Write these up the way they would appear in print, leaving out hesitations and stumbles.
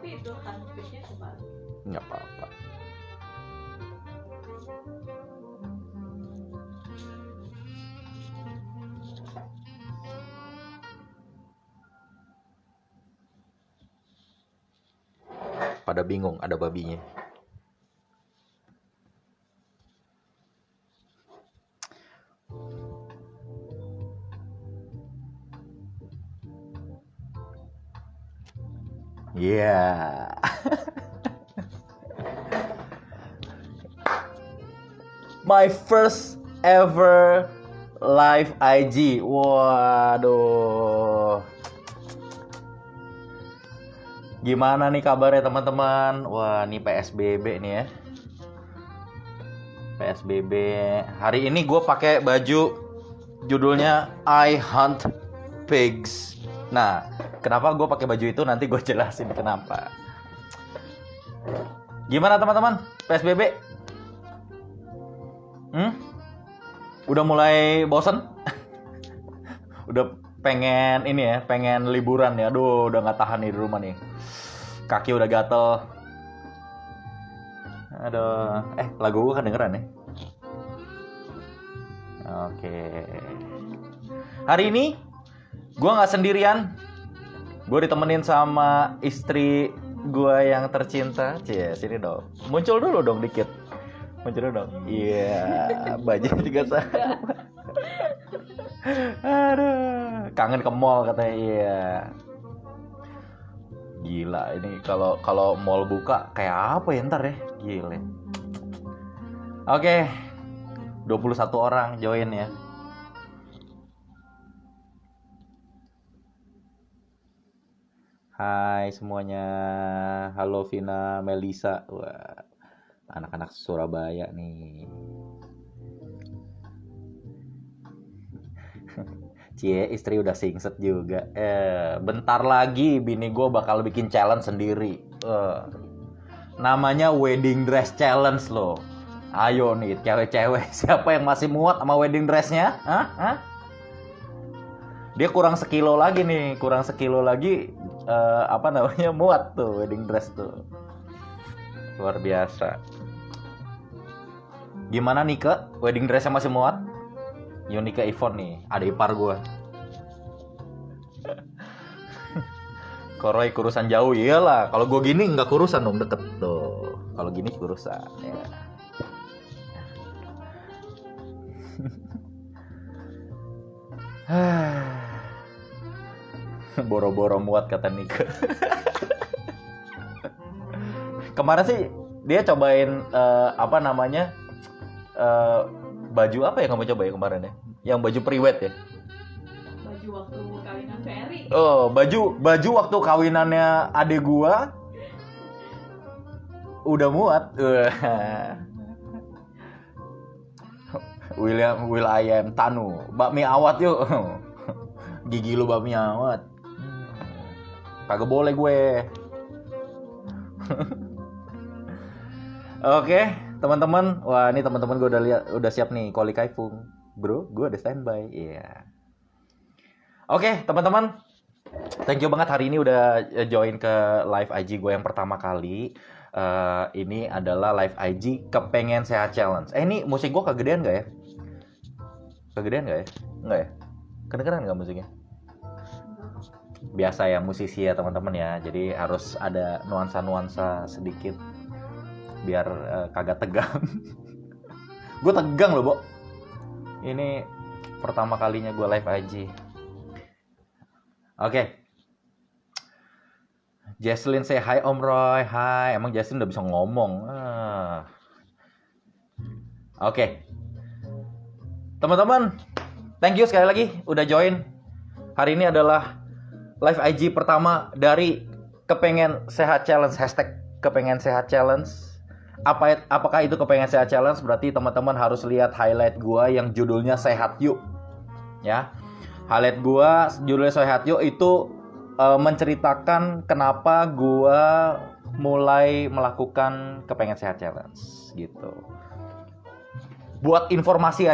Tapi itu kan pitch-nya kebalik. Nggak apa-apa. Pada bingung ada babinya. Yeah. My first ever live IG. Waduh. Gimana nih kabarnya teman-teman? Wah, ini PSBB nih ya. PSBB. Hari ini gue pakai baju judulnya I Hunt Pigs. Nah, kenapa gue pakai baju itu nanti gue jelasin kenapa. Gimana teman-teman? PSBB? Udah mulai bosen? Udah pengen ini ya, pengen liburan ya. Aduh, udah nggak tahan nih di rumah nih. Kaki udah gatel. Aduh, lagu gue kedengeran ya. Oke. Hari ini gue nggak sendirian. Gue ditemenin sama istri gue yang tercinta. Cie, sini dong. Muncul dulu dong dikit. Muncul dulu dong. Iya, baju juga sama. Aduh, kangen ke mall katanya. Iya. Gila, ini kalau mall buka kayak apa ya ntar ya? Gila. Oke. 21 orang join ya. Hai semuanya. Halo Vina, Melisa. Wah, anak-anak Surabaya nih. Cie, istri udah singset juga. Bentar lagi bini gue bakal bikin challenge sendiri. Namanya wedding dress challenge loh. Ayo nih cewek-cewek, siapa yang masih muat sama wedding dressnya? Hah? Dia kurang sekilo lagi nih, muat tuh wedding dress tuh. Luar biasa. Gimana nih ke wedding dressnya masih muat? Yunika Ivon nih, ada ipar gue. Koroi kurusan jauh, iyalah. Kalau gue gini nggak kurusan dong, deket tuh. Kalau gini kurusan, ya. Boro-boro muat kata Nika. Kemarin sih dia cobain baju apa yang kamu coba ya kemarin ya? Yang baju priwet ya? Baju waktu kawinan Ferry. Oh, baju waktu kawinannya adik gua udah muat. Will I am Tanu, bakmi awat yuk. Gigi lu bakmi awat. Kagak boleh gue. Oke, teman-teman. Wah, ini teman-teman gue udah siap nih. Koli Kaifung. Bro, gue udah standby. Iya. Yeah. Oke, teman-teman. Thank you banget hari ini udah join ke live IG gue yang pertama kali. Ini adalah live IG Kepengen Sehat Challenge. Ini musik gue kegedean gak ya? Kegedean gak ya? Enggak ya? Kedengeran gak musiknya? Biasa ya musisi ya teman-teman ya. Jadi harus ada nuansa-nuansa sedikit biar kagak tegang. Gue tegang loh, Bo. Ini pertama kalinya gue live IG. Oke. Jesslyn say hi Om Roy. Hai. Emang Jesslyn udah bisa ngomong. Oke. Teman-teman, thank you sekali lagi udah join. Hari ini adalah live IG pertama dari Kepengen Sehat Challenge. Hashtag Kepengen Sehat Challenge. Apakah itu Kepengen Sehat Challenge? Berarti teman-teman harus lihat highlight gua yang judulnya Sehat Yuk. Ya. Highlight gua judulnya Sehat Yuk itu menceritakan kenapa gua mulai melakukan Kepengen Sehat Challenge gitu. Buat informasi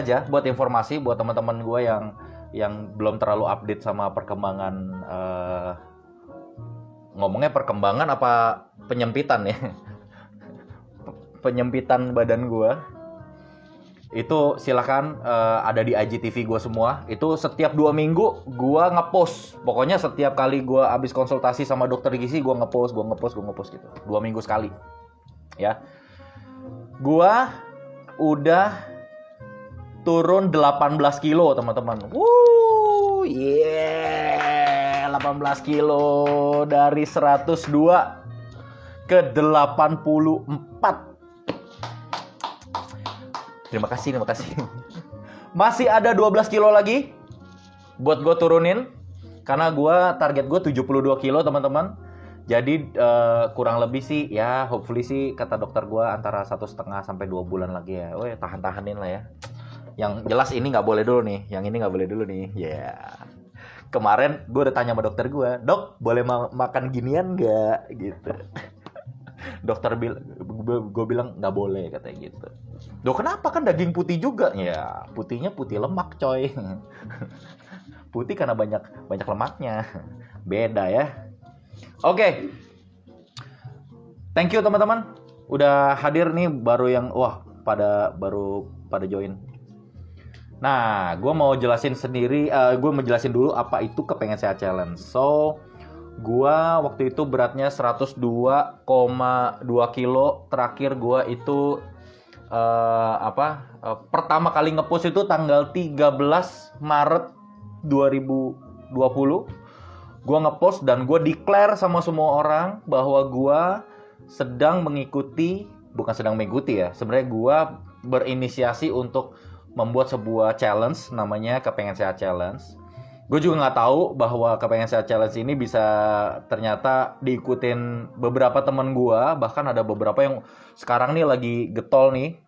buat teman-teman gua yang belum terlalu update sama perkembangan ngomongnya perkembangan apa penyempitan ya? Penyempitan badan gue itu silakan ada di IGTV gue semua. Itu setiap 2 minggu gue ngepost. Pokoknya setiap kali gue abis konsultasi sama dokter gizi gue ngepost gitu. 2 minggu sekali. Ya. Gue udah turun 18 kilo teman-teman. Wuh, yeah, 18 kilo dari 102 ke 84. Terima kasih. Masih ada 12 kilo lagi buat gue turunin. Karena target gue 72 kilo teman-teman. Jadi kurang lebih sih ya, hopefully sih kata dokter gue antara 1,5 sampai 2 bulan lagi ya. Tahan-tahanin lah ya. Yang jelas ini nggak boleh dulu nih. Yang ini nggak boleh dulu nih. Ya. Yeah. Kemarin gue udah tanya sama dokter gue, dok boleh makan ginian nggak? Gitu. Dokter gue bilang nggak boleh katanya gitu. Dok kenapa, kan daging putih juga? Ya putihnya putih lemak coy. Putih karena banyak lemaknya. Beda ya. Oke. Thank you teman-teman udah hadir nih, baru yang baru pada join. Nah, gue mau jelasin dulu apa itu Kepengen Sehat Challenge. So, gue waktu itu beratnya 102,2 kilo. Terakhir gue itu pertama kali ngepost itu tanggal 13 Maret 2020. Gue ngepost dan gue declare sama semua orang bahwa gue bukan sedang mengikuti ya. Sebenarnya gue berinisiasi untuk membuat sebuah challenge namanya Kepengen Sehat Challenge. Gue juga nggak tahu bahwa Kepengen Sehat Challenge ini bisa ternyata diikutin beberapa teman gue. Bahkan ada beberapa yang sekarang nih lagi getol nih.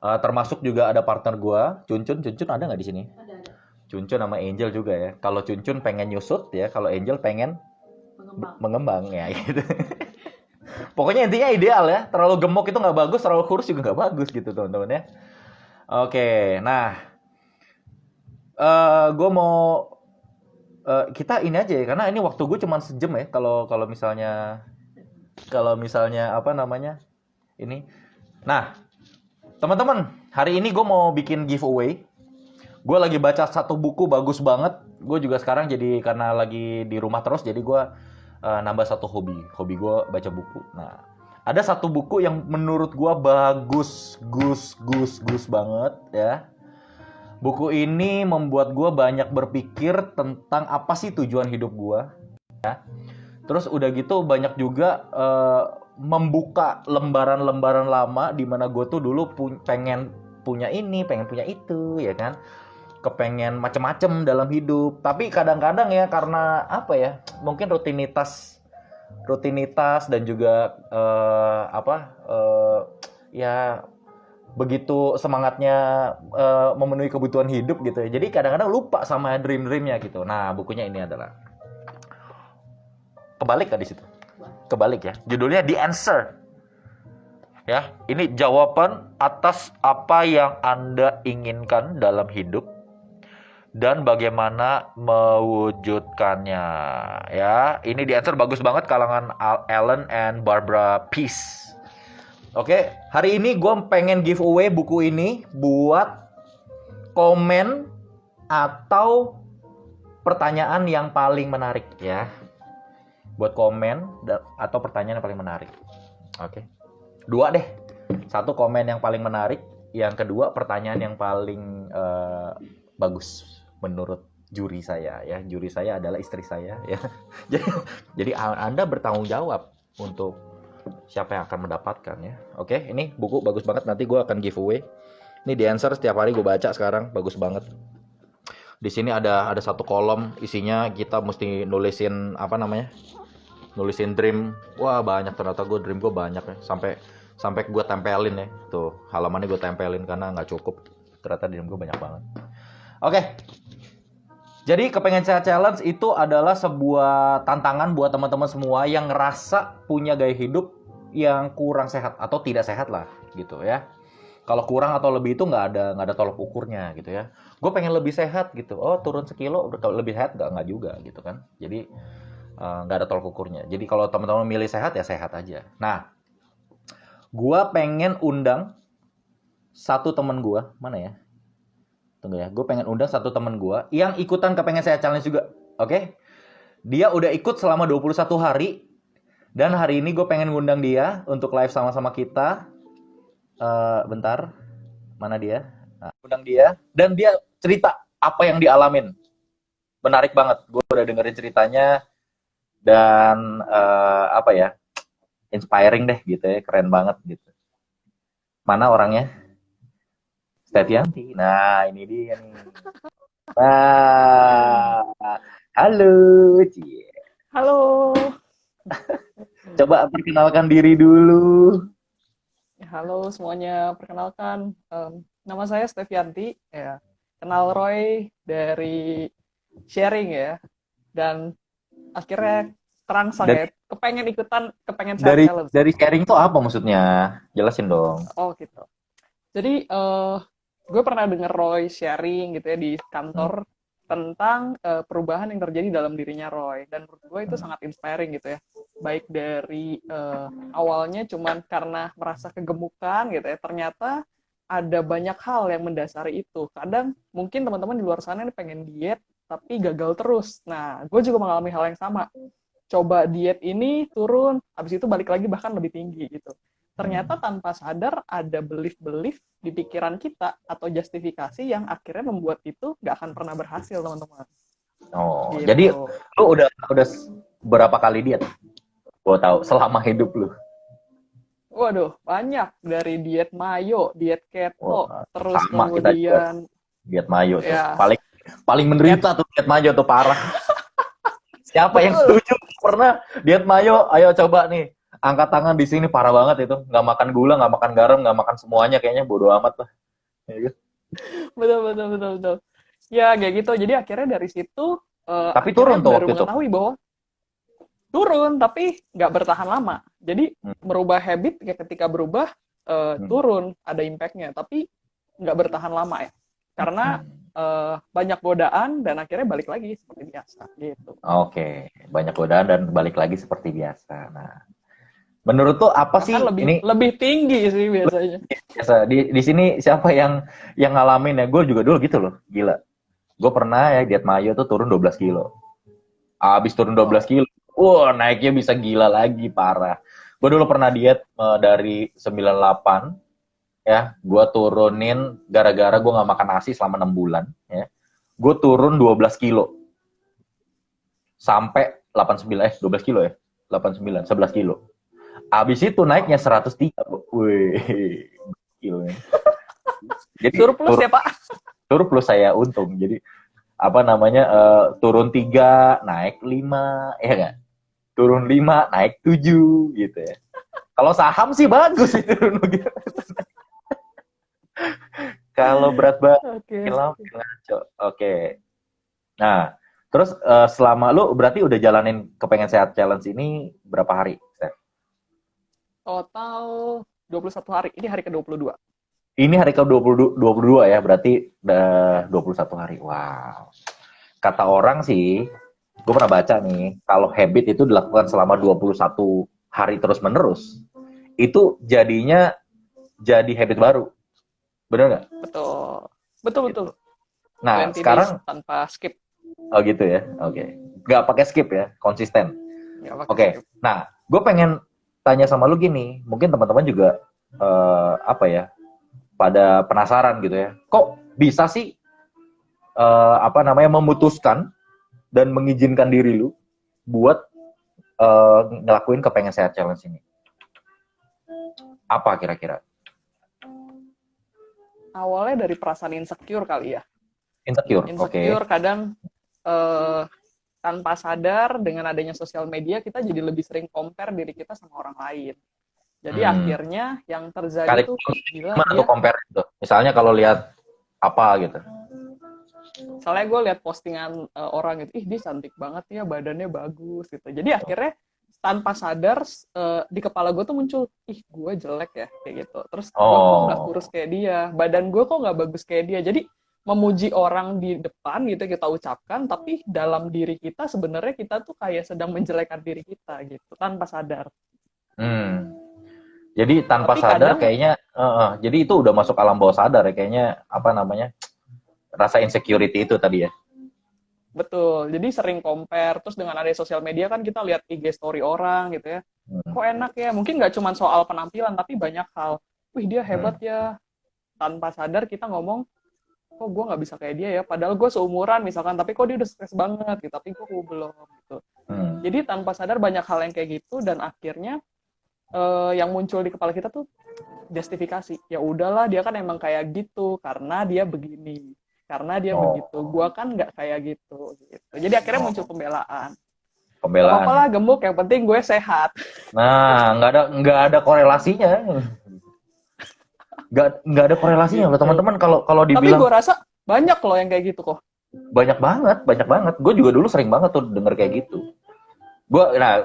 Termasuk juga ada partner gue, Cuncun ada nggak di sini? Ada. Cuncun sama Angel juga ya. Kalau Cuncun pengen nyusut ya, kalau Angel pengen mengembang ya gitu. Pokoknya intinya ideal ya. Terlalu gemuk itu nggak bagus, terlalu kurus juga nggak bagus gitu teman-teman ya. Oke, nah, gue mau kita ini aja ya, karena ini waktu gue cuma sejam ya. Kalau misalnya apa namanya ini. Nah, teman-teman, hari ini gue mau bikin giveaway. Gue lagi baca satu buku bagus banget. Gue juga sekarang jadi karena lagi di rumah terus, jadi gue nambah satu hobi. Hobi gue baca buku. Nah. Ada satu buku yang menurut gue bagus banget ya. Buku ini membuat gue banyak berpikir tentang apa sih tujuan hidup gue. Ya. Terus udah gitu banyak juga membuka lembaran-lembaran lama di mana gue tuh dulu pengen punya ini, pengen punya itu, ya kan. Kepengen macem-macem dalam hidup. Tapi kadang-kadang ya karena apa ya? Mungkin rutinitas dan juga ya begitu semangatnya memenuhi kebutuhan hidup gitu ya. Jadi kadang-kadang lupa sama dream-dreamnya gitu. Nah, bukunya ini adalah kebalik di situ. Kebalik ya. Judulnya The Answer. Ya, ini jawaban atas apa yang Anda inginkan dalam hidup dan bagaimana mewujudkannya. Ya, ini The Answer bagus banget, kalangan Alan and Barbara Pease. Oke, hari ini gue pengen giveaway buku ini buat komen atau pertanyaan yang paling menarik ya. Buat komen atau pertanyaan yang paling menarik. Oke. 2 deh. 1 komen yang paling menarik, yang kedua pertanyaan yang paling bagus menurut juri saya ya. Juri saya adalah istri saya ya. Jadi Anda bertanggung jawab untuk siapa yang akan mendapatkan ya. Oke, ini buku bagus banget, nanti gue akan giveaway. Ini The Answer, setiap hari gue baca sekarang, bagus banget. Di sini ada 1 kolom isinya kita mesti nulisin nulisin dream. Wah, banyak ternyata dream gue banyak ya. Sampai gue tempelin ya. Tuh, halamannya gue tempelin karena nggak cukup. Ternyata dream gue banyak banget. Oke. Jadi Kepengen Sehat Challenge itu adalah sebuah tantangan buat teman-teman semua yang ngerasa punya gaya hidup yang kurang sehat atau tidak sehat lah gitu ya. Kalau kurang atau lebih itu nggak ada tolok ukurnya gitu ya. Gue pengen lebih sehat gitu. Oh, turun sekilo lebih sehat nggak juga gitu kan. Jadi nggak ada tolak ukurnya. Jadi kalau teman-teman milih sehat ya sehat aja. Nah, gua pengen undang satu temen gua, mana ya? Tunggu ya, gue pengen undang satu temen gua yang ikutan kepengen sehat challenge juga. Oke? Dia udah ikut selama 21 hari. Dan hari ini gue pengen ngundang dia untuk live sama-sama kita. Bentar, mana dia? Nah, undang dia. Dan dia cerita apa yang dialamin. Menarik banget. Gue udah dengerin ceritanya. Dan apa ya, inspiring deh gitu ya. Keren banget gitu. Mana orangnya? Stefyanti. Nah, ini dia nih. Wah, halo, Cie. Halo, Coba perkenalkan diri dulu. halo semuanya. Perkenalkan, nama saya Stefyanti. Ya, kenal Roy dari sharing ya, dan akhirnya terangsang ya, kepengen sehat Dari challenge. sharing tuh apa maksudnya? Jelasin dong. Oh gitu. Jadi gue pernah denger Roy sharing gitu ya di kantor tentang perubahan yang terjadi dalam dirinya Roy, dan menurut gue itu sangat inspiring gitu ya. Baik dari awalnya cuman karena merasa kegemukan gitu ya, ternyata ada banyak hal yang mendasari itu. Kadang mungkin teman-teman di luar sana ini pengen diet tapi gagal terus. Nah, gue juga mengalami hal yang sama. Coba diet ini turun, habis itu balik lagi bahkan lebih tinggi gitu. Ternyata tanpa sadar ada belief-belief di pikiran kita atau justifikasi yang akhirnya membuat itu nggak akan pernah berhasil, teman-teman. Oh, Gitu. jadi lu udah berapa kali diet? Gue tahu selama hidup lu. Waduh, banyak. Dari diet mayo, diet keto, Wah, terus sama kita juga. kemudian Diet mayo tuh. ya, Paling menderita tuh diet mayo tuh parah. Siapa yang setuju pernah diet mayo? Ayo coba nih. Angkat tangan di sini, parah banget itu. Nggak makan gula, nggak makan garam, nggak makan semuanya, kayaknya bodo amat lah. Ya, betul. Ya, kayak gitu. Jadi akhirnya dari situ tapi akhirnya turun tuh baru waktu itu. mengetahui bahwa turun, tapi nggak bertahan lama. Jadi merubah habit ya, ketika berubah turun, ada impact-nya, tapi nggak bertahan lama ya. Karena banyak godaan dan akhirnya balik lagi seperti biasa gitu. Oke, banyak godaan dan balik lagi seperti biasa. Nah, menurut tuh apa sih Bahkan ini lebih tinggi sih biasanya. biasa di sini siapa yang ngalamin ya? Gue juga dulu gitu loh, gila. Gue pernah ya diet mayo tuh turun 12 kilo. Abis turun 12 kilo, wah naiknya bisa gila lagi, parah. Gue dulu pernah diet dari 98, ya. Gue turunin gara-gara gue gak makan nasi selama 6 bulan, ya. Gue turun 12 kilo. Sampai 89, 12 kilo ya? 89, 11 kilo. Abis itu naiknya 103. Wih, kilo ya. Jadi Surplus ya Pak? Surplus saya untung. Jadi apa namanya turun 3 naik 5 ya nggak, turun 5 naik 7 gitu ya. Kalau saham sih bagus sih turun begitu. Kalau berat banget ngaco. Oke. Nah, terus selama lu berarti udah jalanin kepengen sehat challenge ini berapa hari, Steph? Total 21 hari. Ini hari ke-22. Ini hari ke-22 ya, berarti udah 21 hari. Wow. Kata orang sih, gue pernah baca nih, kalau habit itu dilakukan selama 21 hari terus-menerus, itu jadinya jadi habit baru. Bener nggak? Betul. Gitu. Nah, 20 sekarang tanpa skip. Oh gitu ya, oke. Nggak pakai skip ya, konsisten. Oke. Nah, gue pengen tanya sama lu gini, mungkin teman-teman juga apa ya, pada penasaran gitu ya. Kok bisa sih apa namanya memutuskan dan mengizinkan diri lu buat ngelakuin kepengen sehat challenge ini? Apa kira-kira? Awalnya dari perasaan insecure kali ya. Insecure, oke. Kadang tanpa sadar dengan adanya sosial media kita jadi lebih sering compare diri kita sama orang lain. Jadi akhirnya yang terjadi tuh gila dia compare itu. Misalnya kalau lihat apa gitu. Misalnya gue lihat postingan orang gitu, ih dia cantik banget ya, badannya bagus gitu. Jadi akhirnya tanpa sadar di kepala gue tuh muncul, ih gue jelek ya kayak gitu. Terus gue kok nggak kurus kayak dia, badan gue kok nggak bagus kayak dia. Jadi memuji orang di depan gitu kita ucapkan, tapi dalam diri kita sebenarnya kita tuh kayak sedang menjelekkan diri kita gitu tanpa sadar. Hmm. Jadi tanpa Tapi sadar kadang kayaknya, jadi itu udah masuk alam bawah sadar ya kayaknya apa namanya rasa insecurity itu tadi ya. betul, jadi sering compare, terus dengan ada sosial media kan kita lihat IG story orang gitu ya, Hmm. kok enak ya, mungkin nggak cuma soal penampilan, tapi banyak hal, wih dia hebat ya, tanpa sadar kita ngomong, kok gue nggak bisa kayak dia ya, padahal gue seumuran misalkan, tapi kok dia udah sukses banget gitu, tapi kok gue belum gitu. Hmm. Jadi tanpa sadar banyak hal yang kayak gitu, dan akhirnya yang muncul di kepala kita tuh justifikasi. Ya udahlah, dia kan emang kayak gitu karena dia begini, karena dia Oh. begitu. Gua kan nggak kayak gitu. Jadi akhirnya muncul pembelaan. Gak Pembelaan. apa-apa lah gemuk, yang penting gue sehat. Nah, nggak ada korelasinya. Nggak ada korelasinya loh Gitu. teman-teman kalau Tapi dibilang gue rasa banyak loh yang kayak gitu kok. banyak banget. Gue juga dulu sering banget tuh denger kayak gitu.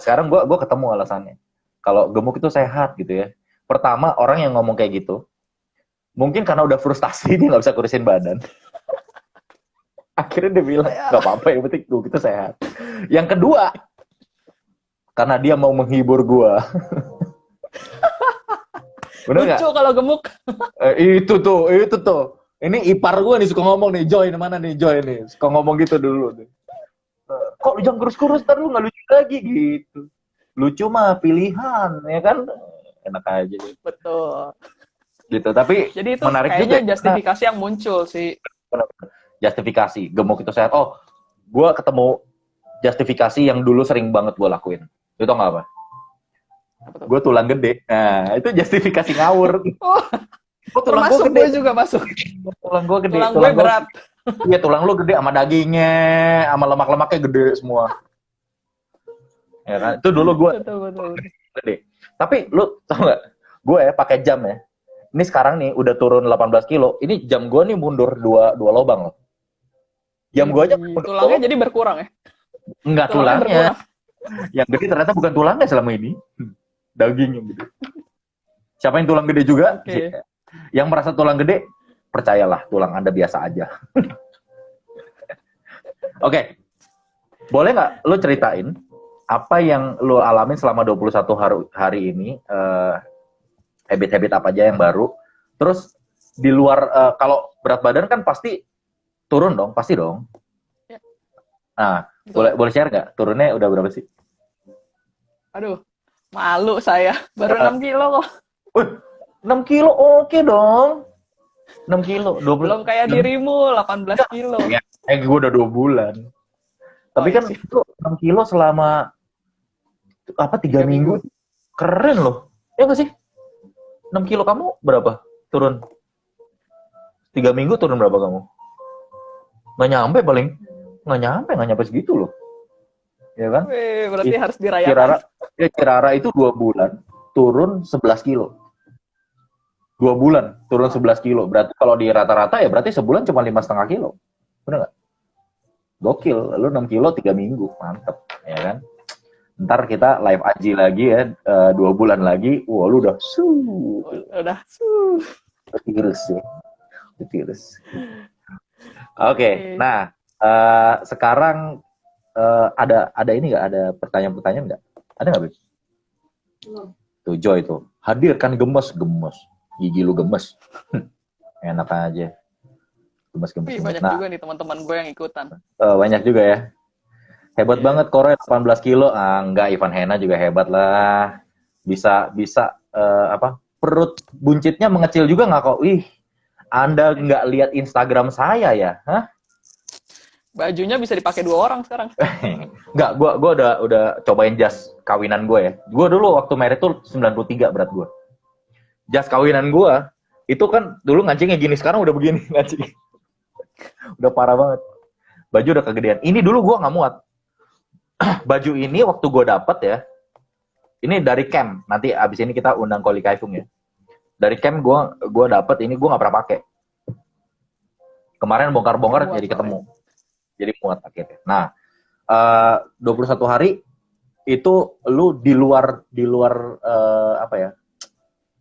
Sekarang gue ketemu alasannya. Kalau gemuk itu sehat gitu ya. Pertama, orang yang ngomong kayak gitu, mungkin karena udah frustasi dia nggak bisa kurusin badan. Akhirnya dia bilang, nggak apa-apa, yang penting gemuk itu sehat. Yang kedua, karena dia mau menghibur gue. Bener nggak? Lucu kalau gemuk. Itu tuh. Ini ipar gue nih suka ngomong nih, Joy, mana nih Joy nih. Suka ngomong gitu dulu. Kok jangan kurus-kurus, ntar lu nggak lucu lagi gitu. Lucu mah pilihan, ya kan? Enak aja gitu. Betul. Gitu, tapi Jadi itu menarik kayaknya juga. justifikasi yang muncul sih. Justifikasi, gemuk itu sehat. Oh, gue ketemu justifikasi yang dulu sering banget gue lakuin. Itu tau nggak apa? Gue tulang gede. Nah, itu justifikasi ngawur. Oh, tulang termasuk gue gue juga masuk. Tulang gue gede. Tulang gue berat. Iya, tulang lu gede sama dagingnya, sama lemak-lemaknya gede semua. Ya kan? Itu dulu gue Betul. gede. Tapi lu tau nggak? Gue ya pakai jam ya. Ini sekarang nih udah turun 18 kilo. Ini jam gue nih mundur dua lubang loh. Jam gue aja mundur tulangnya jadi berkurang ya? Enggak tulangnya. Yang gede ternyata bukan tulangnya selama ini. Daging yang gede. Siapa yang tulang gede juga? Okay. Yang merasa tulang gede, percayalah tulang Anda biasa aja. Oke. Boleh nggak lo ceritain apa yang lo alamin selama 21 hari ini, habit-habit apa aja yang baru, terus di luar, kalau berat badan kan pasti turun dong, pasti dong. Ya. Nah, boleh share nggak? Turunnya udah berapa sih? Aduh, malu saya. Baru 6 kilo kok. 6 kilo oke dong. 6 kilo. 20. Belum kayak dirimu, 18 kilo. Ya, gue udah 2 bulan. Tapi kan itu 6 kilo selama 3 minggu. Keren loh. Ya nggak sih? 6 kilo kamu berapa? Turun? 3 minggu turun berapa kamu? Nggak nyampe paling. Nggak nyampe segitu loh. Ya kan? Wih, berarti harus dirayakan. Cirara itu 2 bulan turun 11 kilo. 2 bulan turun 11 kilo. Berarti kalau di rata-rata ya berarti sebulan cuma 5,5 kilo. Bener nggak? Gokil. Lu 6 kilo 3 minggu. Mantep. Ya kan? Ntar kita live aji lagi ya. 2 bulan lagi. Wah lu udah Udah Tirus ya. Tirus. Oke. Nah. Sekarang ada ini nggak? Ada pertanyaan-pertanyaan nggak? Ada nggak, Beb? Tuh Joy tuh. Hadir kan gemes. Gigi lu gemes. Enak aja. Gemes. Banyak juga nih teman-teman gue yang ikutan. Banyak juga ya. Hebat banget Kore 18 kilo. Enggak, Ivan Hena juga hebat lah. Bisa perut buncitnya mengecil juga nggak kok? Ih, Anda nggak lihat Instagram saya ya? Hah? Bajunya bisa dipakai 2 orang sekarang. Enggak, gue udah cobain jas kawinan gue ya. Gue dulu waktu merit tuh 93 berat gue. Jas kawinan gue itu kan dulu ngancingnya gini, sekarang udah begini ngancing. Udah parah banget. Baju udah kegedean. Ini dulu gue nggak muat. Baju ini waktu gue dapet ya. Ini dari camp. Nanti abis ini kita undang Koli Kaifung ya. Dari camp gue dapet ini, gue nggak pernah pakai. Kemarin bongkar-bongkar jadi ketemu. Jadi muat akhirnya. Nah, 21 hari itu lu di luar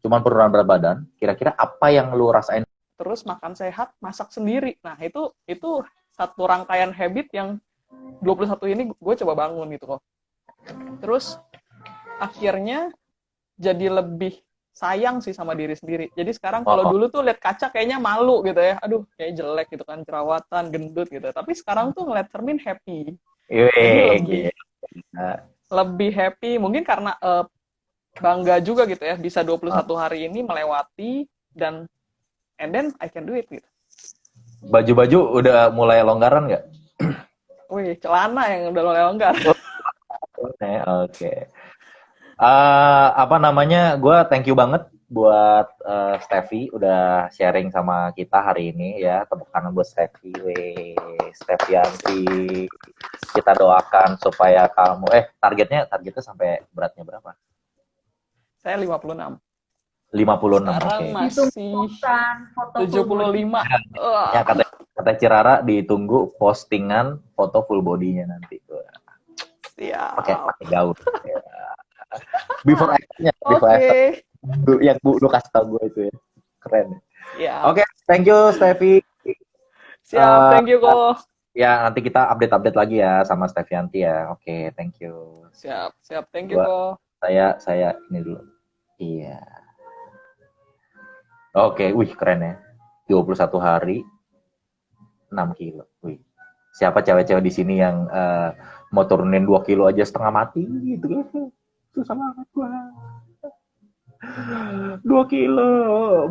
cuman penurunan berat badan, kira-kira apa yang lu rasain? terus makan sehat, masak sendiri. Nah, itu satu rangkaian habit yang 21 ini gue coba bangun gitu kok. Terus akhirnya jadi lebih sayang sih sama diri sendiri. Jadi sekarang kalau dulu tuh lihat kaca kayaknya malu gitu ya. Aduh, kayak jelek gitu kan, jerawatan, gendut gitu. Tapi sekarang tuh ngeliat cermin happy. Jadi lebih happy. Mungkin karena bangga juga gitu ya, bisa 21 hari ini melewati dan and then I can do it gitu. Baju-baju udah mulai longgaran nggak? Wih, celana yang udah mulai longgar. Oke. Apa namanya? Gue thank you banget buat Steffi udah sharing sama kita hari ini ya. Tepuk tangan buat Steffi, Steffianti. Kita doakan supaya kamu targetnya sampai beratnya berapa? Saya 56. 56. Sekarang masih 75. Ya kata Cirara ditunggu postingan foto full body-nya nanti. Siap. Pakai gaun. Ya. Before action-nya, yang lu kasih tau gue itu ya. Keren. Ya. Oke, thank you Steffi. Siap, thank you kok. Ya, nanti kita update lagi ya sama Steffianti ya. Oke, thank you. Siap, thank you kok. Saya ini dulu. Iya. Oke, wih keren ya. 21 hari 6 kilo. Wih. Siapa cewek-cewek di sini yang mau turunin 2 kilo aja setengah mati gitu kan. Susah banget gua. 2 kilo,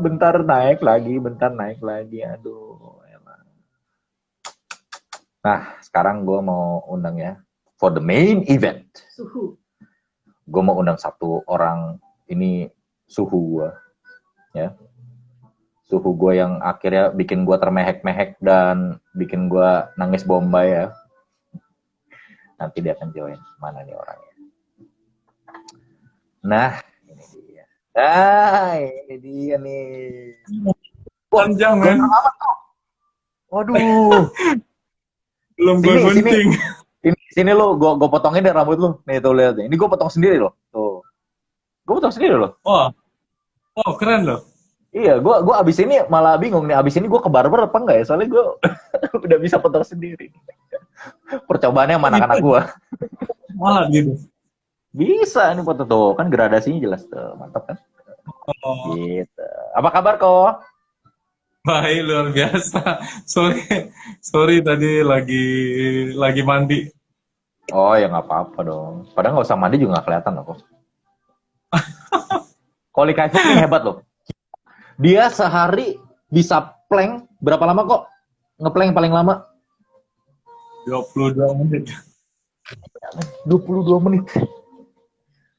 bentar naik lagi. Aduh, emang. Nah, sekarang gua mau undang ya for the main event. Suhu. Gua mau undang satu orang, ini suhu gua. Ya. Suhu gue yang akhirnya bikin gue termehek-mehek dan bikin gue nangis bombay ya. Nanti dia akan join. Mana nih orangnya? Nah, ini dia. Ini dia nih. Panjang, men. Waduh. Belum gue gunting. Sini lo, gue potongin deh rambut lo. Nih tuh lihat nih. Ini gue potong sendiri loh. Tuh. Gue potong sendiri loh. Oh, keren loh. Iya, gue abis ini malah bingung nih. Abis ini gue ke barber apa enggak ya? Soalnya gue udah bisa potong sendiri. Percobaannya sama anak-anak gue. Malah gitu. Bisa nih foto tuh. Kan gradasinya jelas tuh. Mantap kan? Oh. Gitu. Apa kabar kok? Baik, luar biasa. Sorry tadi lagi mandi. Oh ya nggak apa-apa dong. Padahal nggak usah mandi juga nggak kelihatan loh kok. Koli Kaifung ini hebat loh. Dia sehari bisa plank berapa lama kok? Ngeplank paling lama? 22 menit. 22 menit.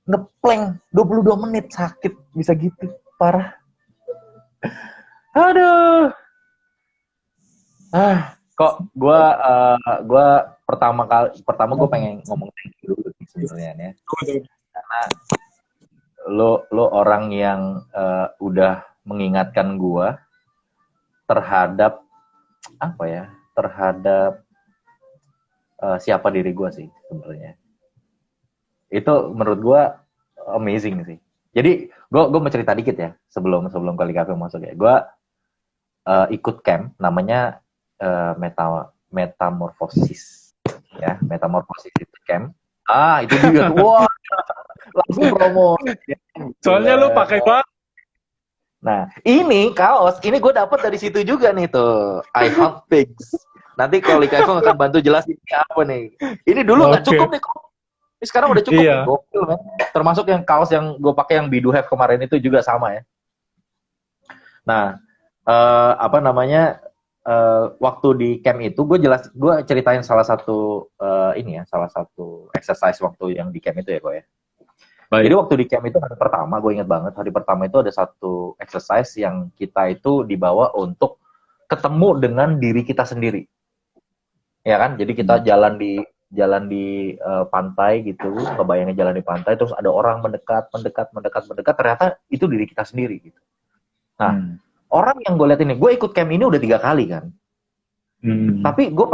Ngeplank 22 menit sakit bisa gitu. Parah. Aduh. Kok gua pertama gue pengen ngomong thank you dulu sebenarnya ya. Karena lo orang yang udah mengingatkan gua terhadap apa ya? Terhadap siapa diri gua sih sebenarnya. Itu menurut gua amazing sih. Jadi gua mau cerita dikit ya sebelum Kali Cafe masuk ya. Gua ikut camp namanya metamorfosis ya, metamorfosis itu camp. Itu juga tuh. Wah, langsung promo. Soalnya lu pakai banget. Nah, ini kaos, ini gue dapat dari situ juga nih tuh. I hunt pigs. Nanti kalau Kaifong akan bantu jelasin ini apa nih. Ini dulu nggak cukup nih kok. Ini sekarang udah cukup. Iya. Gokil, man. Termasuk yang kaos yang gue pakai yang Be Do Have kemarin itu juga sama ya. Nah, apa namanya? Waktu di camp itu gue ceritain salah satu salah satu exercise waktu yang di camp itu ya kok ya. Baik. Jadi waktu di camp itu hari pertama gue ingat banget hari pertama itu ada satu exercise yang kita itu dibawa untuk ketemu dengan diri kita sendiri, ya kan? Jadi kita jalan di pantai gitu, kebayangnya jalan di pantai terus ada orang mendekat ternyata itu diri kita sendiri gitu. Nah. Orang yang gue lihat ini, gue ikut camp ini udah 3 kali kan. Tapi gue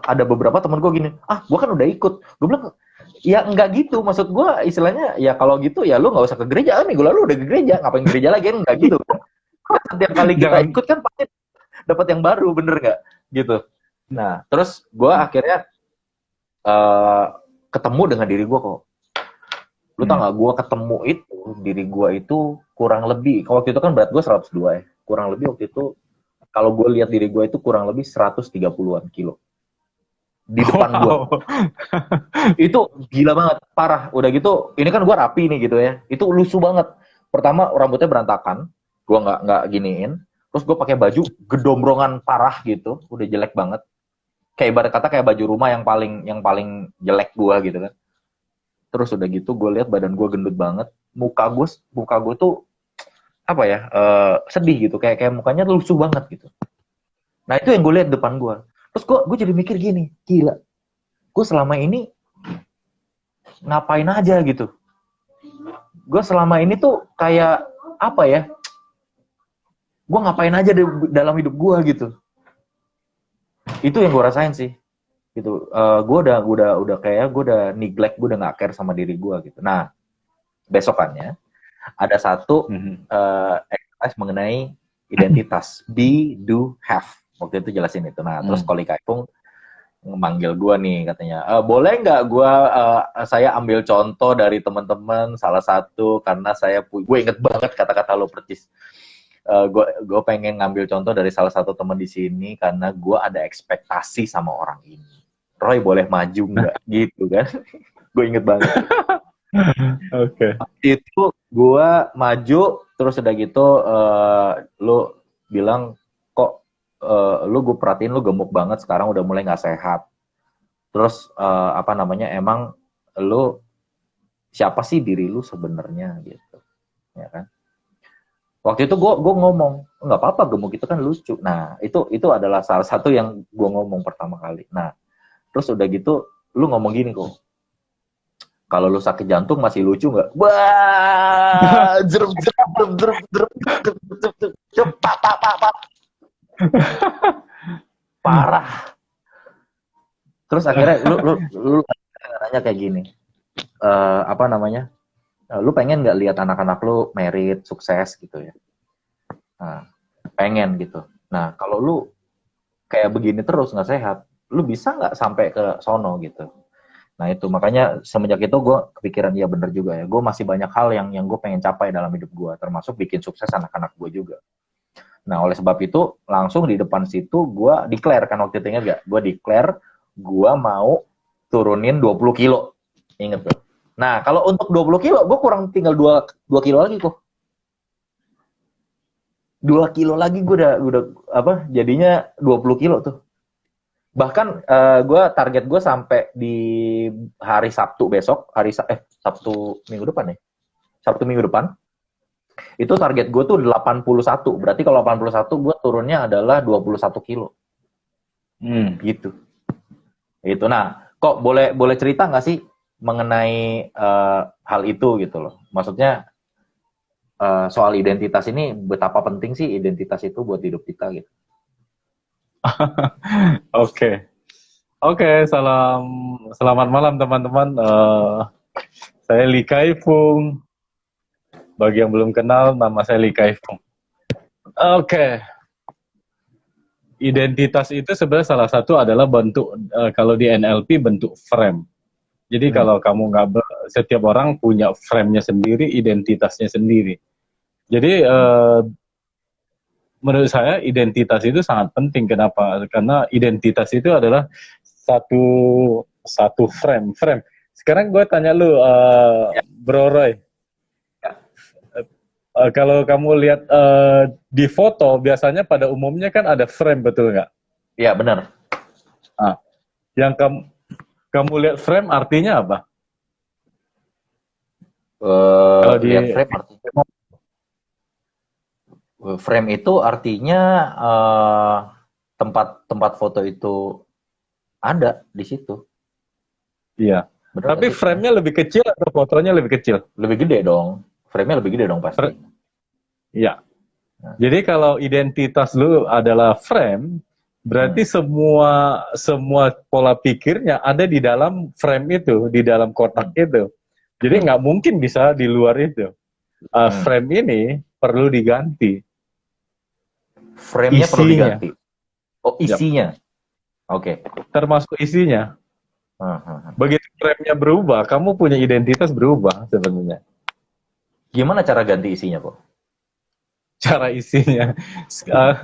ada beberapa temen gue gini, gue kan udah ikut. Gue bilang, ya enggak gitu. Maksud gue istilahnya, ya kalau gitu ya lu nggak usah ke gereja. Minggu lalu udah ke gereja, ngapain ke gereja lagi? Enggak gitu kan. Setiap kali kita Jangan. ikut kan pasti dapat yang baru, bener nggak? Gitu. Nah, terus gue akhirnya ketemu dengan diri gue kok. Lu tau nggak? Gue ketemu itu diri gue itu kurang lebih. Waktu itu kan berat gue 102 ya. Kurang lebih waktu itu kalau gue lihat diri gue itu kurang lebih 130-an kilo di depan gue. Wow. Itu gila banget, parah. Udah gitu, ini kan gue rapi nih gitu ya. Itu lusuh banget. Pertama rambutnya berantakan, gue nggak giniin. Terus gue pakai baju gedombrongan parah gitu, udah jelek banget. Kayak ibarat kata kayak baju rumah yang paling jelek gue gitu kan. Terus udah gitu, gue lihat badan gue gendut banget. Muka gue tuh apa ya? Sedih gitu, kayak mukanya lusuh banget gitu. Nah itu yang gue lihat depan gue. Terus gue jadi mikir gini, gila. Gue selama ini ngapain aja gitu. Gue selama ini tuh kayak apa ya? Gue ngapain aja dalam hidup gue gitu. Itu yang gue rasain sih. Gitu. Gue udah kayak gue udah neglect, gue udah nggak care sama diri gue gitu. Nah besokannya ada satu exercise mengenai identitas, be, do, have. Waktu itu jelasin itu. Nah terus Koli Kaipung manggil gue nih katanya, boleh nggak saya ambil contoh dari teman-teman salah satu karena gue inget banget kata-kata lo percis. Gue pengen ngambil contoh dari salah satu teman di sini karena gue ada ekspektasi sama orang ini. Roy boleh maju nggak? Gitu kan? Gue inget banget. Oke. Itu gue maju terus udah gitu lo bilang kok lu gue perhatiin lu gemuk banget sekarang udah mulai nggak sehat. Terus emang lu siapa sih diri lu sebenarnya gitu, ya kan? Waktu itu gue ngomong nggak apa-apa gemuk itu kan lucu. Nah itu adalah salah satu yang gue ngomong pertama kali. Nah terus udah gitu lu ngomong gini kok, kalau lu sakit jantung masih lucu nggak? Wah, jeruk parah. Terus akhirnya lu nanya kayak gini, lu pengen nggak lihat anak-anak lu merit sukses gitu ya? Nah, pengen gitu. Nah kalau lu kayak begini terus nggak sehat, lu bisa nggak sampai ke sono gitu? Nah itu makanya semenjak itu gue kepikiran iya bener juga ya, gue masih banyak hal yang gue pengen capai dalam hidup gue, termasuk bikin sukses anak-anak gue juga. Nah oleh sebab itu langsung di depan situ gue declare kan, waktu itu ingat gak? Gue declare gue mau turunin 20 kilo, inget gak? Nah kalau untuk 20 kilo gue kurang tinggal 2 kilo lagi kok. 2 kilo lagi gue udah jadinya 20 kilo tuh. Bahkan target gue sampai di hari Sabtu besok, Sabtu minggu depan ya. Sabtu minggu depan. Itu target gue tuh 81. Berarti kalau 81 gue turunnya adalah 21 kilo. Gitu. Itu. Nah, kok boleh cerita nggak sih mengenai hal itu gitu loh. Maksudnya soal identitas ini betapa penting sih identitas itu buat hidup kita gitu. Oke, selamat malam teman-teman. Saya Lee Kaifung. Bagi yang belum kenal, nama saya Lee Kaifung. Oke. Identitas itu sebenarnya salah satu adalah bentuk, kalau di NLP bentuk frame. Jadi kalau kamu setiap orang punya frame-nya sendiri, identitasnya sendiri. Jadi menurut saya identitas itu sangat penting. Kenapa? Karena identitas itu adalah satu frame. Sekarang gue tanya lu, Bro Roy. Kalau kamu lihat di foto, biasanya pada umumnya kan ada frame, betul nggak? Iya, benar. Nah, yang kamu lihat frame artinya apa? Kalau Lihat frame artinya frame itu artinya tempat foto itu ada di situ. Iya. Bener. Tapi frame-nya lebih kecil atau fotonya lebih kecil? Lebih gede dong. Frame-nya lebih gede dong pasti. Iya. Jadi kalau identitas lu adalah frame, berarti semua pola pikirnya ada di dalam frame itu, di dalam kotak itu. Jadi nggak mungkin bisa di luar itu. Frame ini perlu diganti. Frame-nya perlu Isinya. diganti. Oh, isinya. Oke. Termasuk isinya. Begitu frame-nya berubah, kamu punya identitas berubah sebenarnya. Gimana cara ganti isinya, kok? Cara isinya. Eh,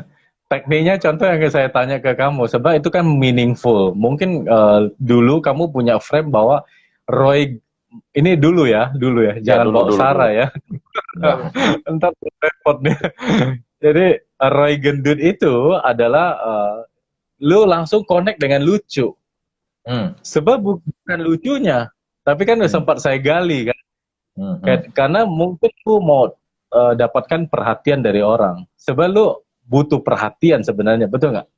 tekniknya contoh yang saya tanya ke kamu, sebab itu kan meaningful. Mungkin dulu kamu punya frame bahwa Roy ini dulu ya, jangan bawa Sarah ya. Nah, Entar repot nih. Jadi Roy gendut itu adalah lu langsung connect dengan lucu. Sebab bukan lucunya, tapi kan udah sempat saya gali kan. Karena mungkin lu mau dapatkan perhatian dari orang. Sebab lu butuh perhatian sebenarnya, betul nggak?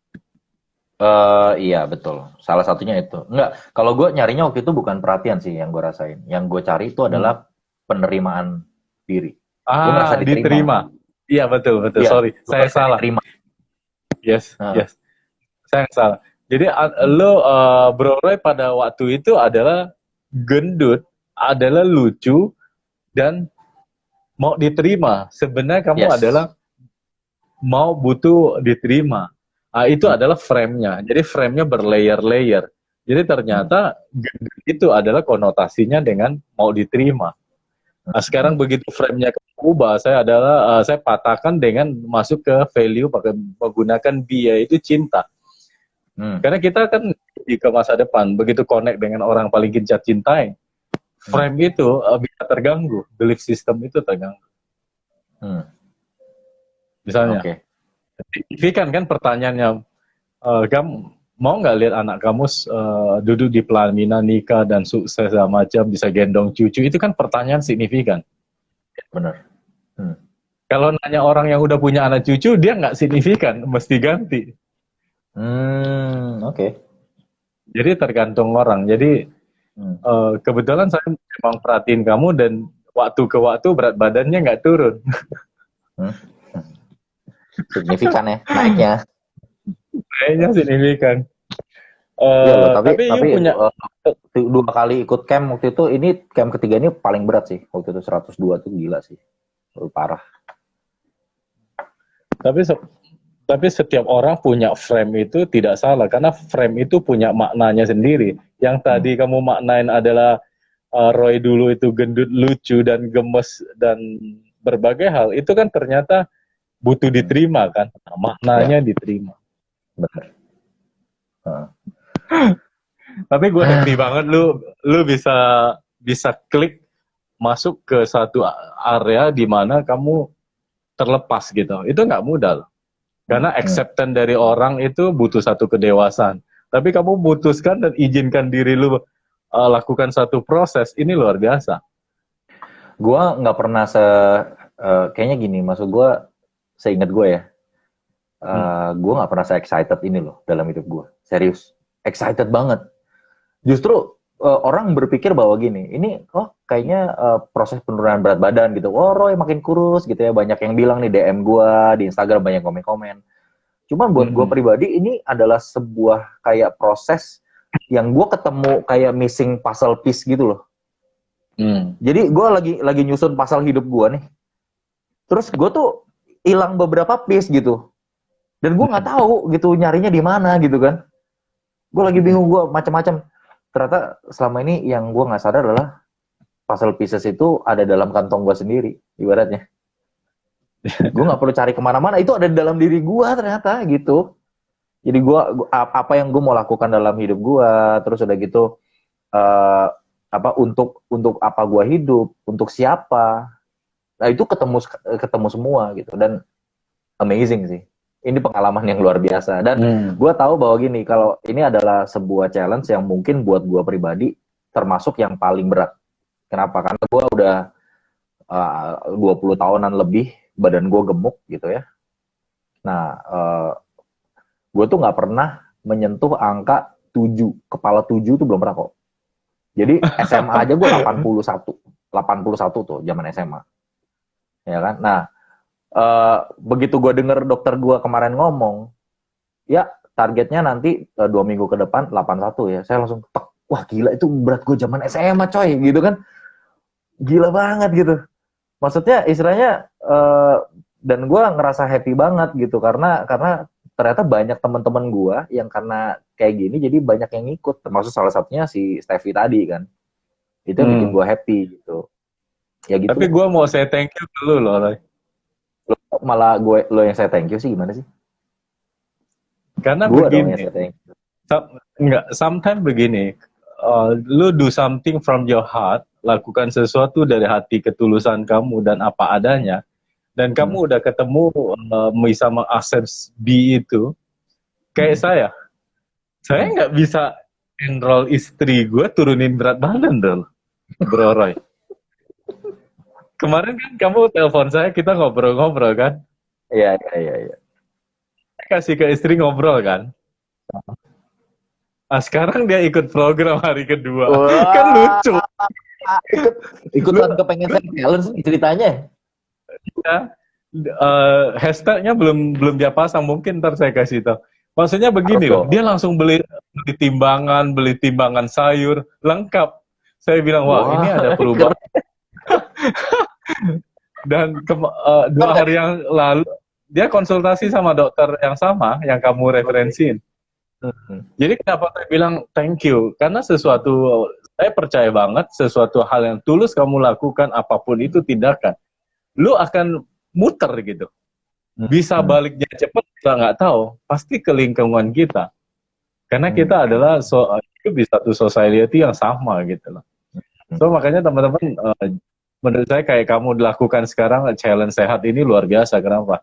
Iya betul. Salah satunya itu. Enggak, kalau gue nyarinya waktu itu bukan perhatian sih yang gue rasain. Yang gue cari itu adalah penerimaan diri. Gue merasa diterima. Iya betul. Iya, Sorry, saya salah. Diterima. Yes. Saya salah. Jadi lo Bro Roy pada waktu itu adalah gendut, adalah lucu dan mau diterima. Sebenarnya kamu adalah mau butuh diterima. Itu adalah frame-nya. Jadi frame-nya berlayer-layer. Jadi ternyata gendut itu adalah konotasinya dengan mau diterima. Nah, sekarang begitu frame-nya berubah, saya patahkan dengan masuk ke value pakai menggunakan B, yaitu cinta. Karena kita kan ke masa depan, begitu connect dengan orang paling kita cintai, frame itu bisa terganggu, belief system itu terganggu. Misalnya, signifikan kan pertanyaannya, kamu mau nggak lihat anak kamu duduk di pelaminan, nikah, dan sukses segala macam, bisa gendong cucu, itu kan pertanyaan signifikan. Benar. Kalau nanya orang yang udah punya anak cucu, dia nggak signifikan, mesti ganti. Oke. Jadi tergantung orang. Jadi kebetulan saya memang perhatiin kamu dan waktu ke waktu berat badannya nggak turun. Signifikan ya naiknya. Kayaknya signifikan. Iya loh, tapi punya 2 kali ikut camp waktu itu, ini camp ketiga ini paling berat sih. Waktu itu 102 tuh gila sih. Parah. Tapi setiap orang punya frame itu tidak salah, karena frame itu punya maknanya sendiri. Yang tadi kamu maknain adalah Roy dulu itu gendut, lucu, dan gemes, dan berbagai hal. Itu kan ternyata butuh diterima kan. Nah, maknanya diterima. Benar. Tapi gue happy banget lu bisa klik masuk ke satu area di mana kamu terlepas gitu. Itu nggak mudah loh. Karena acceptance dari orang itu butuh satu kedewasaan. Tapi kamu putuskan dan izinkan diri lu lakukan satu proses, ini luar biasa. Gua nggak pernah kayaknya gini, maksud gua, seingat gue ya, gue nggak pernah se-excited ini loh dalam hidup gue. Serius, excited banget. Justru orang berpikir bahwa gini, ini kayaknya proses penurunan berat badan gitu. Roy makin kurus gitu ya. Banyak yang bilang nih, DM gue di Instagram banyak komen-komen. Cuman buat gue pribadi ini adalah sebuah kayak proses yang gue ketemu kayak missing puzzle piece gitu loh. Jadi gue lagi nyusun puzzle hidup gue nih. Terus gue tuh hilang beberapa piece gitu. Dan gue nggak tahu gitu nyarinya di mana gitu kan. Gue lagi bingung, gue macam-macam. Ternyata selama ini yang gue nggak sadar adalah puzzle pieces itu ada dalam kantong gue sendiri, ibaratnya. Gue nggak perlu cari kemana-mana, itu ada di dalam diri gue ternyata gitu. Jadi gue apa yang gue mau lakukan dalam hidup gue, terus udah gitu untuk apa gue hidup, untuk siapa, nah itu ketemu semua gitu, dan amazing sih. Ini pengalaman yang luar biasa. Dan gue tahu bahwa gini, kalau ini adalah sebuah challenge yang mungkin buat gue pribadi termasuk yang paling berat. Kenapa? Karena gue udah 20 tahunan lebih, badan gue gemuk gitu ya. Nah, gue tuh gak pernah menyentuh angka 7. Kepala 7 tuh belum pernah kok. Jadi SMA aja gue 81 tuh zaman SMA. Ya kan? Nah, begitu gue denger dokter gue kemarin ngomong, ya targetnya nanti 2 minggu ke depan 81 ya, saya langsung wah gila, itu berat gue zaman SMA coy gitu kan, gila banget gitu. Maksudnya istilahnya dan gue ngerasa happy banget gitu karena ternyata banyak teman-teman gue yang karena kayak gini jadi banyak yang ikut, termasuk salah satunya si Steffi tadi kan. Itu yang bikin gue happy gitu. Ya gitu. Tapi gue mau say thank you dulu loh, Roy. Malah lo yang saya thank you sih, gimana sih? Karena Gue dong begini, yang saya thank you. sometimes begini, lu do something from your heart, lakukan sesuatu dari hati ketulusan kamu dan apa adanya, dan kamu udah ketemu bisa mengakses B itu. Kayak saya nggak bisa enroll istri gue turunin berat badan dong, Bro Roy. Kemarin kan kamu telepon saya, kita ngobrol-ngobrol kan? Iya. Kasih ke istri ngobrol kan? Nah, sekarang dia ikut program hari kedua. Wah. Kan lucu. Ikutan kepengen saya challenge nih ceritanya. Ya. Hashtagnya belum dia pasang, mungkin ntar saya kasih tahu. Maksudnya begini loh, dia langsung beli timbangan sayur lengkap. Saya bilang, wah ini ada perubahan. Dan 2 hari yang lalu dia konsultasi sama dokter yang sama yang kamu referensiin. Jadi kenapa saya bilang thank you? Karena sesuatu, saya percaya banget sesuatu hal yang tulus kamu lakukan, apapun itu tindakan, lu akan muter gitu. Bisa baliknya cepat, kita nggak tahu. Pasti ke lingkungan kita. Karena kita adalah di satu society yang sama gitu loh. So makanya teman-teman, menurut saya kayak kamu lakukan sekarang challenge sehat ini luar biasa. Kenapa?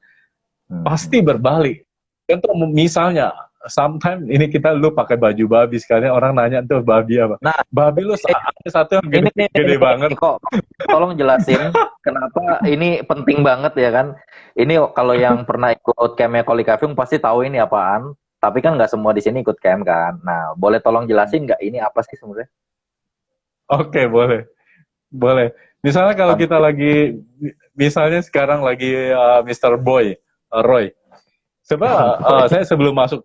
Pasti berbalik. Contoh misalnya, sometimes ini lu pakai baju babi, sekalian orang nanya tuh babi apa? Nah, babi lu satu yang gede banget. Kok tolong jelasin kenapa ini penting banget ya kan? Ini kalau yang pernah ikut campnya Koli Kaving pasti tahu ini apaan. Tapi kan nggak semua di sini ikut camp kan. Nah, boleh tolong jelasin nggak ini apa sih sebenarnya? Oke, boleh. Misalnya kalau kita lagi, misalnya sekarang lagi Mr. Roy. Sebenarnya saya sebelum masuk,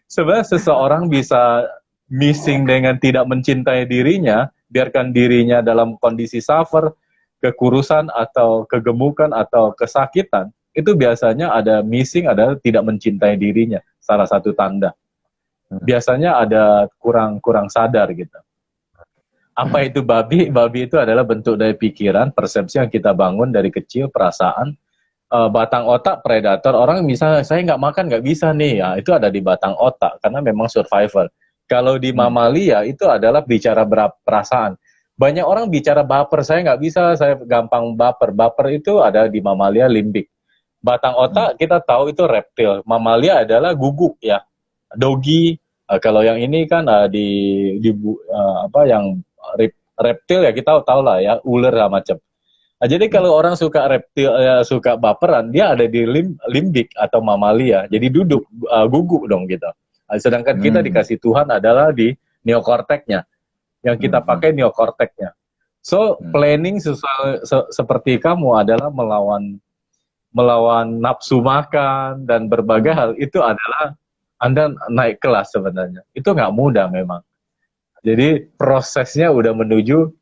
sebenarnya seseorang bisa missing dengan tidak mencintai dirinya, biarkan dirinya dalam kondisi suffer, kekurusan atau kegemukan atau kesakitan, itu biasanya ada missing, ada tidak mencintai dirinya, salah satu tanda. Biasanya ada kurang sadar gitu. Apa itu babi? Babi itu adalah bentuk dari pikiran, persepsi yang kita bangun dari kecil, perasaan, batang otak predator. Orang misalnya saya nggak makan nggak bisa nih, ya itu ada di batang otak karena memang survival. Kalau di mamalia itu adalah bicara perasaan. Banyak orang bicara baper, saya nggak bisa, saya gampang baper. Baper itu ada di mamalia limbik. Batang otak kita tahu itu reptil. Mamalia adalah guguk ya, dogi. Kalau yang ini kan yang reptil ya kita tahu lah ya, ular lah macam. Nah, jadi kalau orang suka reptil, suka baperan, dia ada di limbik atau mamalia. Jadi guguk dong gitu. Sedangkan kita dikasih Tuhan adalah di neokorteknya. Yang kita pakai neokorteknya. So, planning seperti kamu adalah melawan nafsu makan dan berbagai hal, itu adalah Anda naik kelas sebenarnya. Itu nggak mudah memang. Jadi prosesnya udah menuju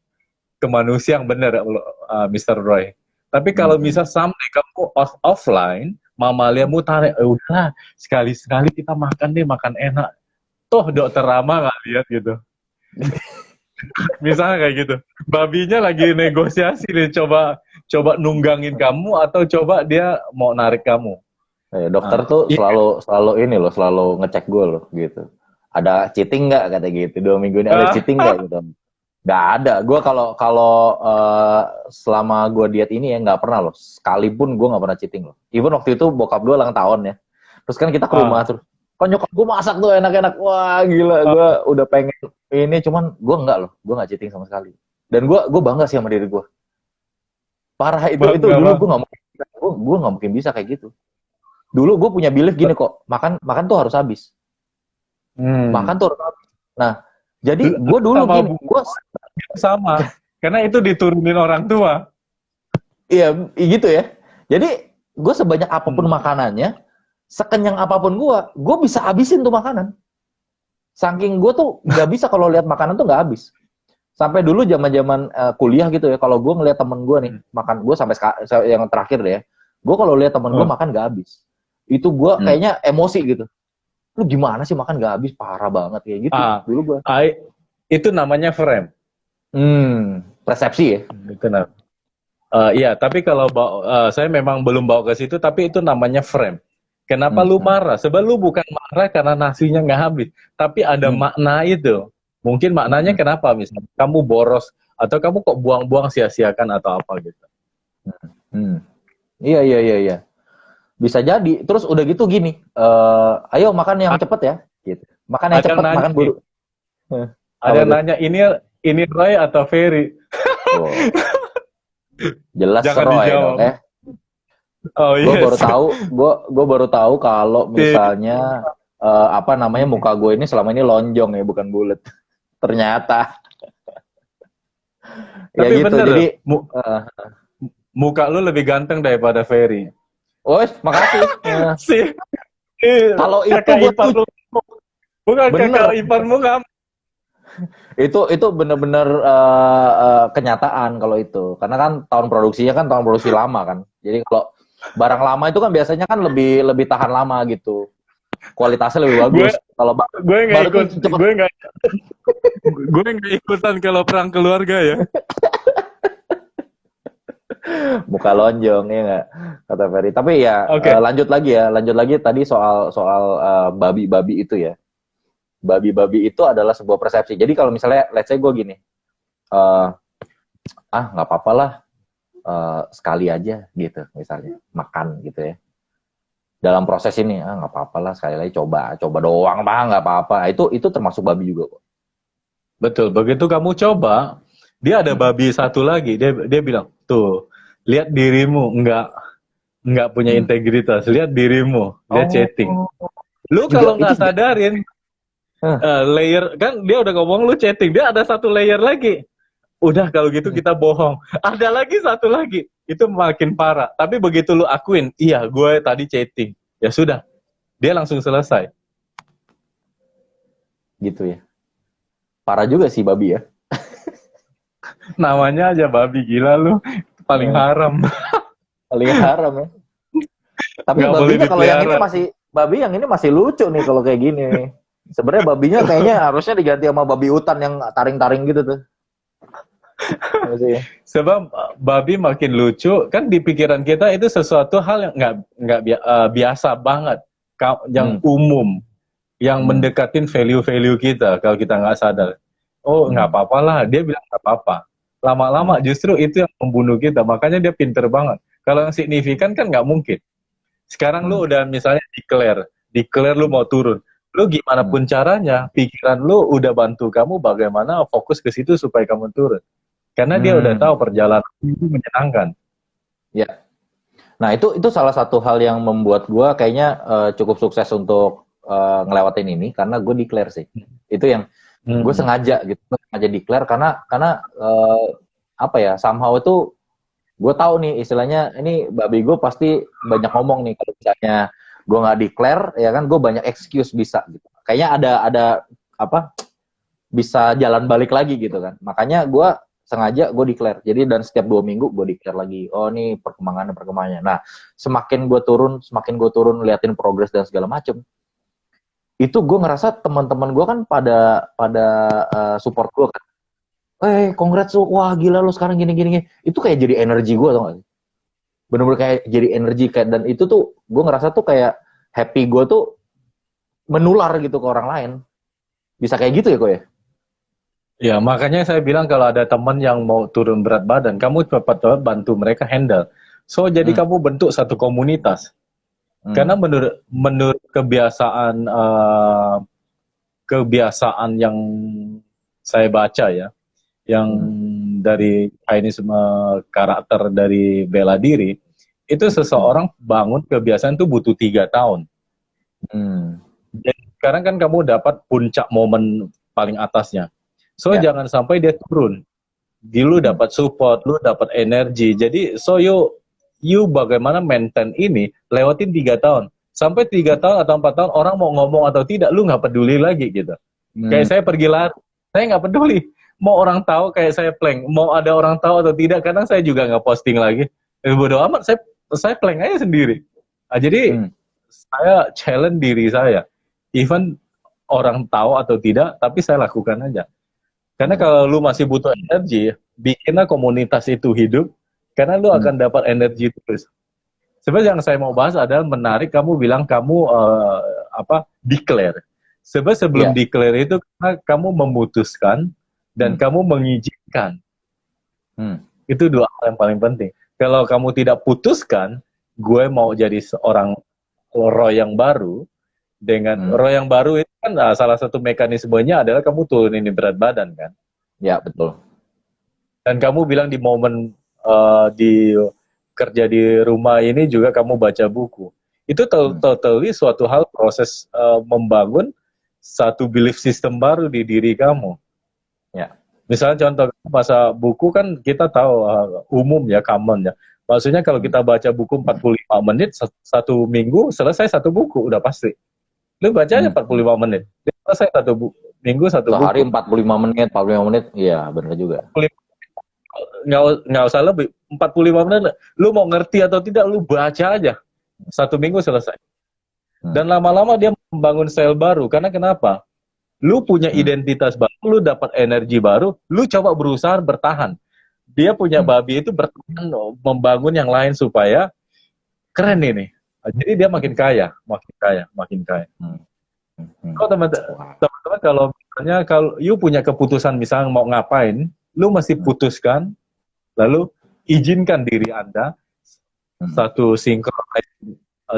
ke manusia yang benar, Mr. Roy. Tapi kalau misal someday kamu offline, mamaliamu tarik, udahlah sekali-sekali kita makan deh, makan enak. Toh dokter Rama nggak lihat gitu. Misalnya kayak gitu. Babinya lagi negosiasi nih, coba nunggangin kamu atau coba dia mau narik kamu. Dokter tuh selalu ini loh, selalu ngecek gue loh gitu. Ada cheating nggak kata gitu, 2 minggu ini ada cheating nggak gitu. Nggak ada. Gue kalau selama gue diet ini ya nggak pernah loh. Sekalipun gue nggak pernah cheating loh. Even waktu itu bokap gue ulang tahun ya. Terus kan kita ke rumah terus. Kok nyokap gue masak tuh enak-enak. Wah gila. Gue udah pengen ini. Cuman gue nggak loh. Gue nggak cheating sama sekali. Dan gue bangga sih sama diri gue. Parah itu dulu gue nggak mungkin bisa kayak gitu. Dulu gue punya belief gini kok. Makan tuh harus habis. Makan tuh harus habis. Nah. Jadi gue dulu gini, gue sama, karena itu diturunin orang tua. Iya, gitu ya. Jadi gue sebanyak apapun makanannya, sekenyang apapun gue bisa habisin tuh makanan. Saking gue tuh nggak bisa kalau lihat makanan tuh nggak habis. Sampai dulu zaman kuliah gitu ya, kalau gue ngeliat temen gue nih makan, gue sampai yang terakhir deh ya, Gue kalau lihat teman gue Oh. makan gak habis, itu gue kayaknya emosi gitu. Lu gimana sih makan gak habis, parah banget kayak gitu. Dulu gue. Itu namanya frame. Persepsi ya. Itu iya, tapi kalau saya memang belum bawa ke situ, tapi itu namanya frame. Kenapa lu marah? Sebab lu bukan marah karena nasinya nggak habis, tapi ada makna itu. Mungkin maknanya kenapa? Misalnya kamu boros atau kamu kok buang-buang sia-siakan atau apa gitu. Iya. Bisa jadi. Terus udah gitu gini, ayo makan yang cepet ya. Gitu. Makan yang cepet, makan buru. Ada nanya ini Roy atau Ferry? Oh. Jelas Jangan Roy dijawab. dong ya. Oh Gue yes. baru tahu kalau misalnya muka gue ini selama ini lonjong ya, bukan bulat. Ternyata. Ya Tapi gitu. bener, Jadi muka lu lebih ganteng daripada Ferry. oh, makasih. Kalau itu kakak gue ipar lu, bukan Bener. kakak iparmu nggak? itu benar-benar kenyataan kalau itu, karena kan tahun produksi lama kan, jadi kalau barang lama itu kan biasanya kan lebih tahan lama gitu, kualitasnya lebih bagus. Kalau Gue nggak baru tuh ikut, cepet. gue nggak ikutan kalau perang keluarga ya. Muka lonjong ya nggak, kata Ferry. Tapi ya lanjut lagi tadi soal babi itu ya. Babi itu adalah sebuah persepsi. Jadi kalau misalnya let's say gue gini, nggak apa-apa lah, sekali aja gitu misalnya makan gitu ya. Dalam proses ini nggak apa-apa lah, sekali lagi coba doang mah nggak apa-apa. Itu termasuk babi juga kok. Betul. Begitu kamu coba, dia ada babi satu lagi. Dia bilang, tuh lihat dirimu nggak punya integritas. Lihat dirimu, lihat chatting. Lu kalau nggak sadarin layer, kan dia udah ngomong lu chatting, dia ada satu layer lagi. Udah kalau gitu kita bohong. Ada lagi satu lagi, itu makin parah. Tapi begitu lu akuin, iya gue tadi chatting, ya sudah, dia langsung selesai. Gitu ya. Parah juga sih babi ya. Namanya aja babi, gila lu, paling haram. Paling haram ya. Tapi Nggak boleh babinya kalau yang ini dipelihara. yang ini masih lucu nih kalau kayak gini nih. Sebenarnya babinya kayaknya harusnya diganti sama babi hutan yang taring-taring gitu tuh. Sebab babi makin lucu, kan di pikiran kita itu sesuatu hal yang nggak biasa banget, yang umum, yang mendekatin value-value kita kalau kita nggak sadar. Oh nggak apa-apa lah, dia bilang nggak apa-apa. Lama-lama justru itu yang membunuh kita, makanya dia pinter banget. Kalau yang signifikan kan nggak mungkin. Sekarang lu udah misalnya declare lu mau turun. Lu gimana pun caranya, pikiran lu udah bantu kamu bagaimana fokus ke situ supaya kamu turun. Karena dia udah tahu perjalanan itu menyenangkan. Ya. Nah, itu salah satu hal yang membuat gua kayaknya cukup sukses untuk ngelewatin ini, karena gue declare sih. Itu yang gue sengaja gitu, sengaja declare karena somehow itu gue tahu nih istilahnya, ini babi gue pasti banyak ngomong nih kalau misalnya gue nggak declare, ya kan gue banyak excuse bisa gitu. Kayaknya ada bisa jalan balik lagi gitu kan. Makanya gue sengaja gue declare. Jadi dan setiap 2 minggu gue declare lagi. Oh nih perkembangannya. Nah semakin gue turun liatin progres dan segala macem. Itu gue ngerasa teman-teman gue kan pada support gue kan. Congrats lu, wah gila lu sekarang gini. Itu kayak jadi energi gue, tau gak sih? Bener-bener kayak jadi energi, dan itu tuh gue ngerasa tuh kayak happy gue tuh menular gitu ke orang lain. Bisa kayak gitu ya kok ya? Ya makanya saya bilang kalau ada teman yang mau turun berat badan, kamu cepat bantu mereka handle. So jadi kamu bentuk satu komunitas. Karena menurut kebiasaan yang saya baca ya, yang dari Chinese karakter dari bela diri, itu seseorang bangun kebiasaan itu butuh 3 tahun. Jadi sekarang kan kamu dapat puncak momen paling atasnya. So jangan sampai dia turun. Lu dapat support, lu dapat energi. Jadi so you bagaimana maintain ini lewatin 3 tahun. Sampai 3 tahun atau 4 tahun orang mau ngomong atau tidak, lu nggak peduli lagi gitu. Kayak saya pergi lari, saya nggak peduli. Mau orang tahu kayak saya plank, mau ada orang tahu atau tidak, kadang saya juga nggak posting lagi. Bodo amat, saya saya plank aja sendiri. Jadi saya challenge diri saya, even orang tahu atau tidak, tapi saya lakukan aja. Karena kalau lu masih butuh energi, bikinlah komunitas itu hidup, karena lu akan dapat energi terus. Sebenarnya yang saya mau bahas adalah menarik kamu bilang kamu declare. Sebelum declare itu kamu memutuskan dan kamu mengizinkan. Itu dua hal yang paling penting. Kalau kamu tidak putuskan, gue mau jadi seorang Roy yang baru, dengan Roy yang baru itu kan salah satu mekanismenya adalah kamu turunin berat badan kan. Ya, betul. Dan kamu bilang di momen di kerja di rumah ini juga kamu baca buku. Itu totally suatu hal proses membangun satu belief system baru di diri kamu. Ya. Misalnya contoh masa buku kan kita tahu umum ya, common ya. Maksudnya kalau kita baca buku 45 menit, satu minggu selesai satu buku, udah pasti. Lu bacanya 45 menit, selesai minggu satu buku. Sehari 45 menit, 45 menit, iya benar juga. Nggak usah lebih, 45 menit, lu mau ngerti atau tidak, lu baca aja. Satu minggu selesai. Dan lama-lama dia membangun sel baru, karena kenapa? Lu punya identitas baru, lu dapat energi baru, lu coba berusaha bertahan. Dia punya babi itu bertahan membangun yang lain supaya keren ini. Jadi dia makin kaya. Kalau teman-teman kalau misalnya kalau you punya keputusan misalnya mau ngapain, lu mesti putuskan, lalu izinkan diri Anda satu sinkron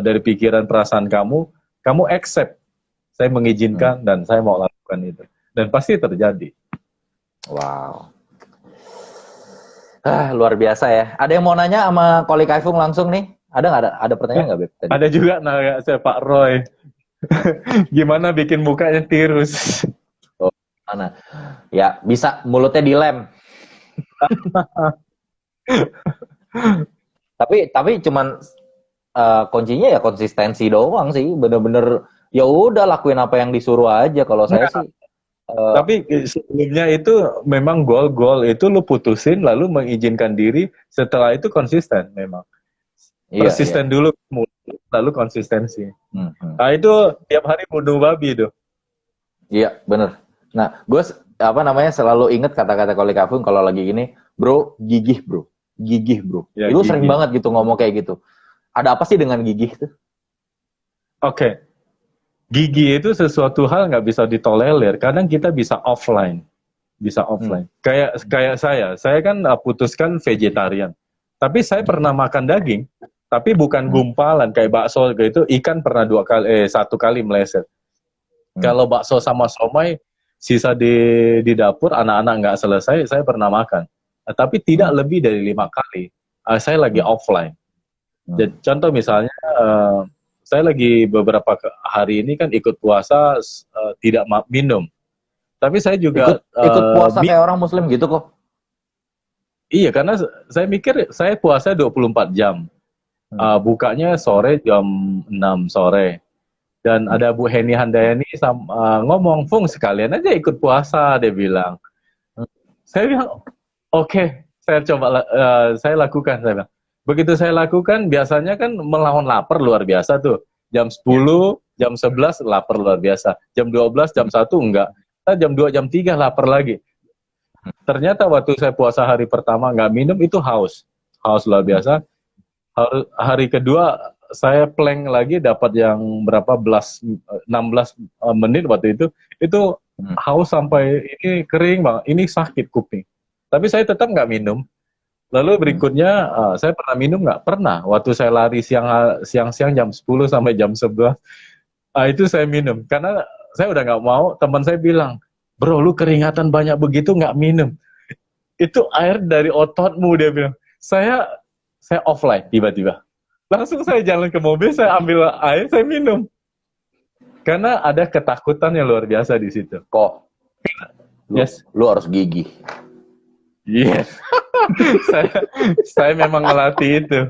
dari pikiran perasaan kamu accept. Saya mengizinkan dan saya mau lakukan itu. Dan pasti terjadi. Wow. Luar biasa ya. Ada yang mau nanya sama Koli Kaifung langsung nih? Ada pertanyaan nggak, Beb? Tadi? Ada juga nanya saya Pak Roy. Gimana bikin mukanya tirus? Oh, mana? Ya, bisa mulutnya dilem. tapi cuman kuncinya ya konsistensi doang sih. Bener-bener ya udah lakuin apa yang disuruh aja kalau saya sih. Tapi sebelumnya itu memang goal itu lu putusin lalu mengizinkan diri, setelah itu konsisten memang. Persisten dulu lalu konsistensi. Nah itu tiap hari bunuh babi itu. Iya, bener. Nah, gue selalu inget kata-kata Koli Kaifung kalau lagi gini, bro, gigih bro. Ya, itu sering banget gitu ngomong kayak gitu. Ada apa sih dengan gigih tuh? Oke. Gigi itu sesuatu hal nggak bisa ditolerir. Kadang kita bisa offline. Kayak saya kan putuskan vegetarian. Tapi saya pernah makan daging, tapi bukan gumpalan kayak bakso gitu. Ikan pernah satu kali meleset. Kalau bakso sama somai sisa di dapur, anak-anak nggak selesai, saya pernah makan. Tapi tidak lebih dari 5 kali. Saya lagi offline. Jadi, contoh misalnya. Saya lagi beberapa hari ini kan ikut puasa tidak minum. Tapi saya juga ikut puasa kayak orang muslim gitu kok. Iya, karena saya mikir saya puasa 24 jam. Bukanya sore jam 6 sore. Dan ada Bu Heni Handayani ngomong, "Fung, sekalian aja ikut puasa," dia bilang. Saya bilang, "Oke, saya coba saya lakukan," saya bilang. Begitu saya lakukan, biasanya kan melawan lapar luar biasa tuh. Jam 10, jam 11 lapar luar biasa. Jam 12, jam 1 enggak. Jam 2, jam 3 lapar lagi. Ternyata waktu saya puasa hari pertama nggak minum, itu haus. Haus luar biasa. Hari kedua, saya plank lagi dapat yang 16 menit waktu itu. Itu haus sampai ini kering banget. Ini sakit kuping. Tapi saya tetap nggak minum. Lalu berikutnya, saya pernah minum nggak? Pernah. Waktu saya lari siang-siang jam 10 sampai jam 11, itu saya minum. Karena saya udah nggak mau, teman saya bilang, "Bro, lu keringatan banyak begitu nggak minum. Itu air dari ototmu," dia bilang. Saya offline tiba-tiba. Langsung saya jalan ke mobil, saya ambil air, saya minum. Karena ada ketakutan yang luar biasa di situ. Kok? Lu harus gigih. Yes. saya memang ngelatih itu.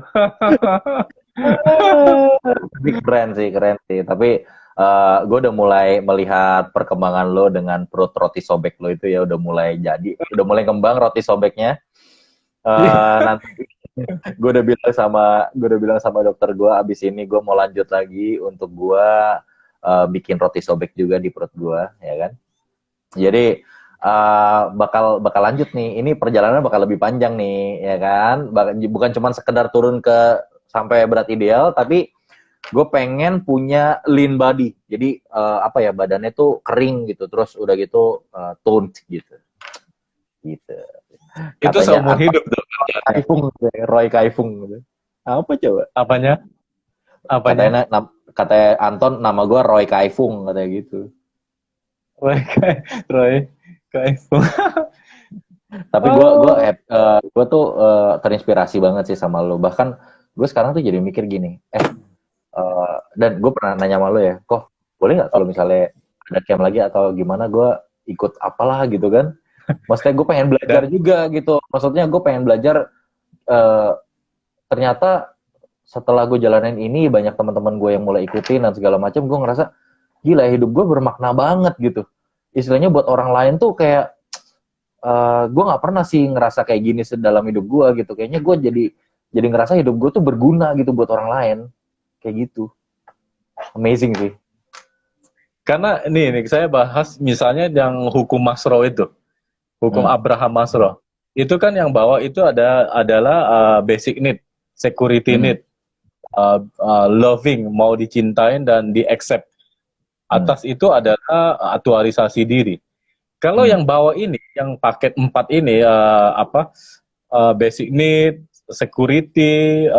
Tapi keren sih. Tapi gue udah mulai melihat perkembangan lo dengan perut roti sobek lo itu ya, udah mulai kembang roti sobeknya. gue udah bilang sama dokter gue abis ini gue mau lanjut lagi untuk gue bikin roti sobek juga di perut gue, ya kan. Jadi bakal lanjut nih. Ini perjalanan bakal lebih panjang nih, ya kan. Bukan cuma sekedar turun ke sampai berat ideal, tapi gue pengen punya lean body. Jadi badannya tuh kering gitu, terus udah gitu toned gitu. Gitu. Itu seumur hidup tuh. Roy Kaifung gitu. Apa coba? Apanya? Katanya Anton, nama gue Roy Kaifung, katanya gitu. Roy Kaifung. Tapi gue tuh terinspirasi banget sih sama lo. Bahkan gue sekarang tuh jadi mikir gini, dan gue pernah nanya sama lo ya, kok boleh nggak kalau misalnya ada camp lagi atau gimana, gue ikut apalah gitu kan. Maksudnya gue pengen belajar juga gitu. Maksudnya gue pengen belajar, ternyata setelah gue jalanin ini banyak teman-teman gue yang mulai ikutin dan segala macam, gue ngerasa gila, hidup gue bermakna banget gitu. Istilahnya buat orang lain tuh kayak gue nggak pernah sih ngerasa kayak gini dalam hidup gue gitu. Kayaknya gue jadi ngerasa hidup gue tuh berguna gitu buat orang lain, kayak gitu. Amazing sih. Karena nih saya bahas misalnya yang hukum Maslow itu, hukum Abraham Maslow. Itu kan yang bawa itu adalah basic need, security need, loving, mau dicintain dan di-accept. Atas itu adalah aktualisasi diri. Kalau yang bawa ini, yang paket 4 ini, basic need, security,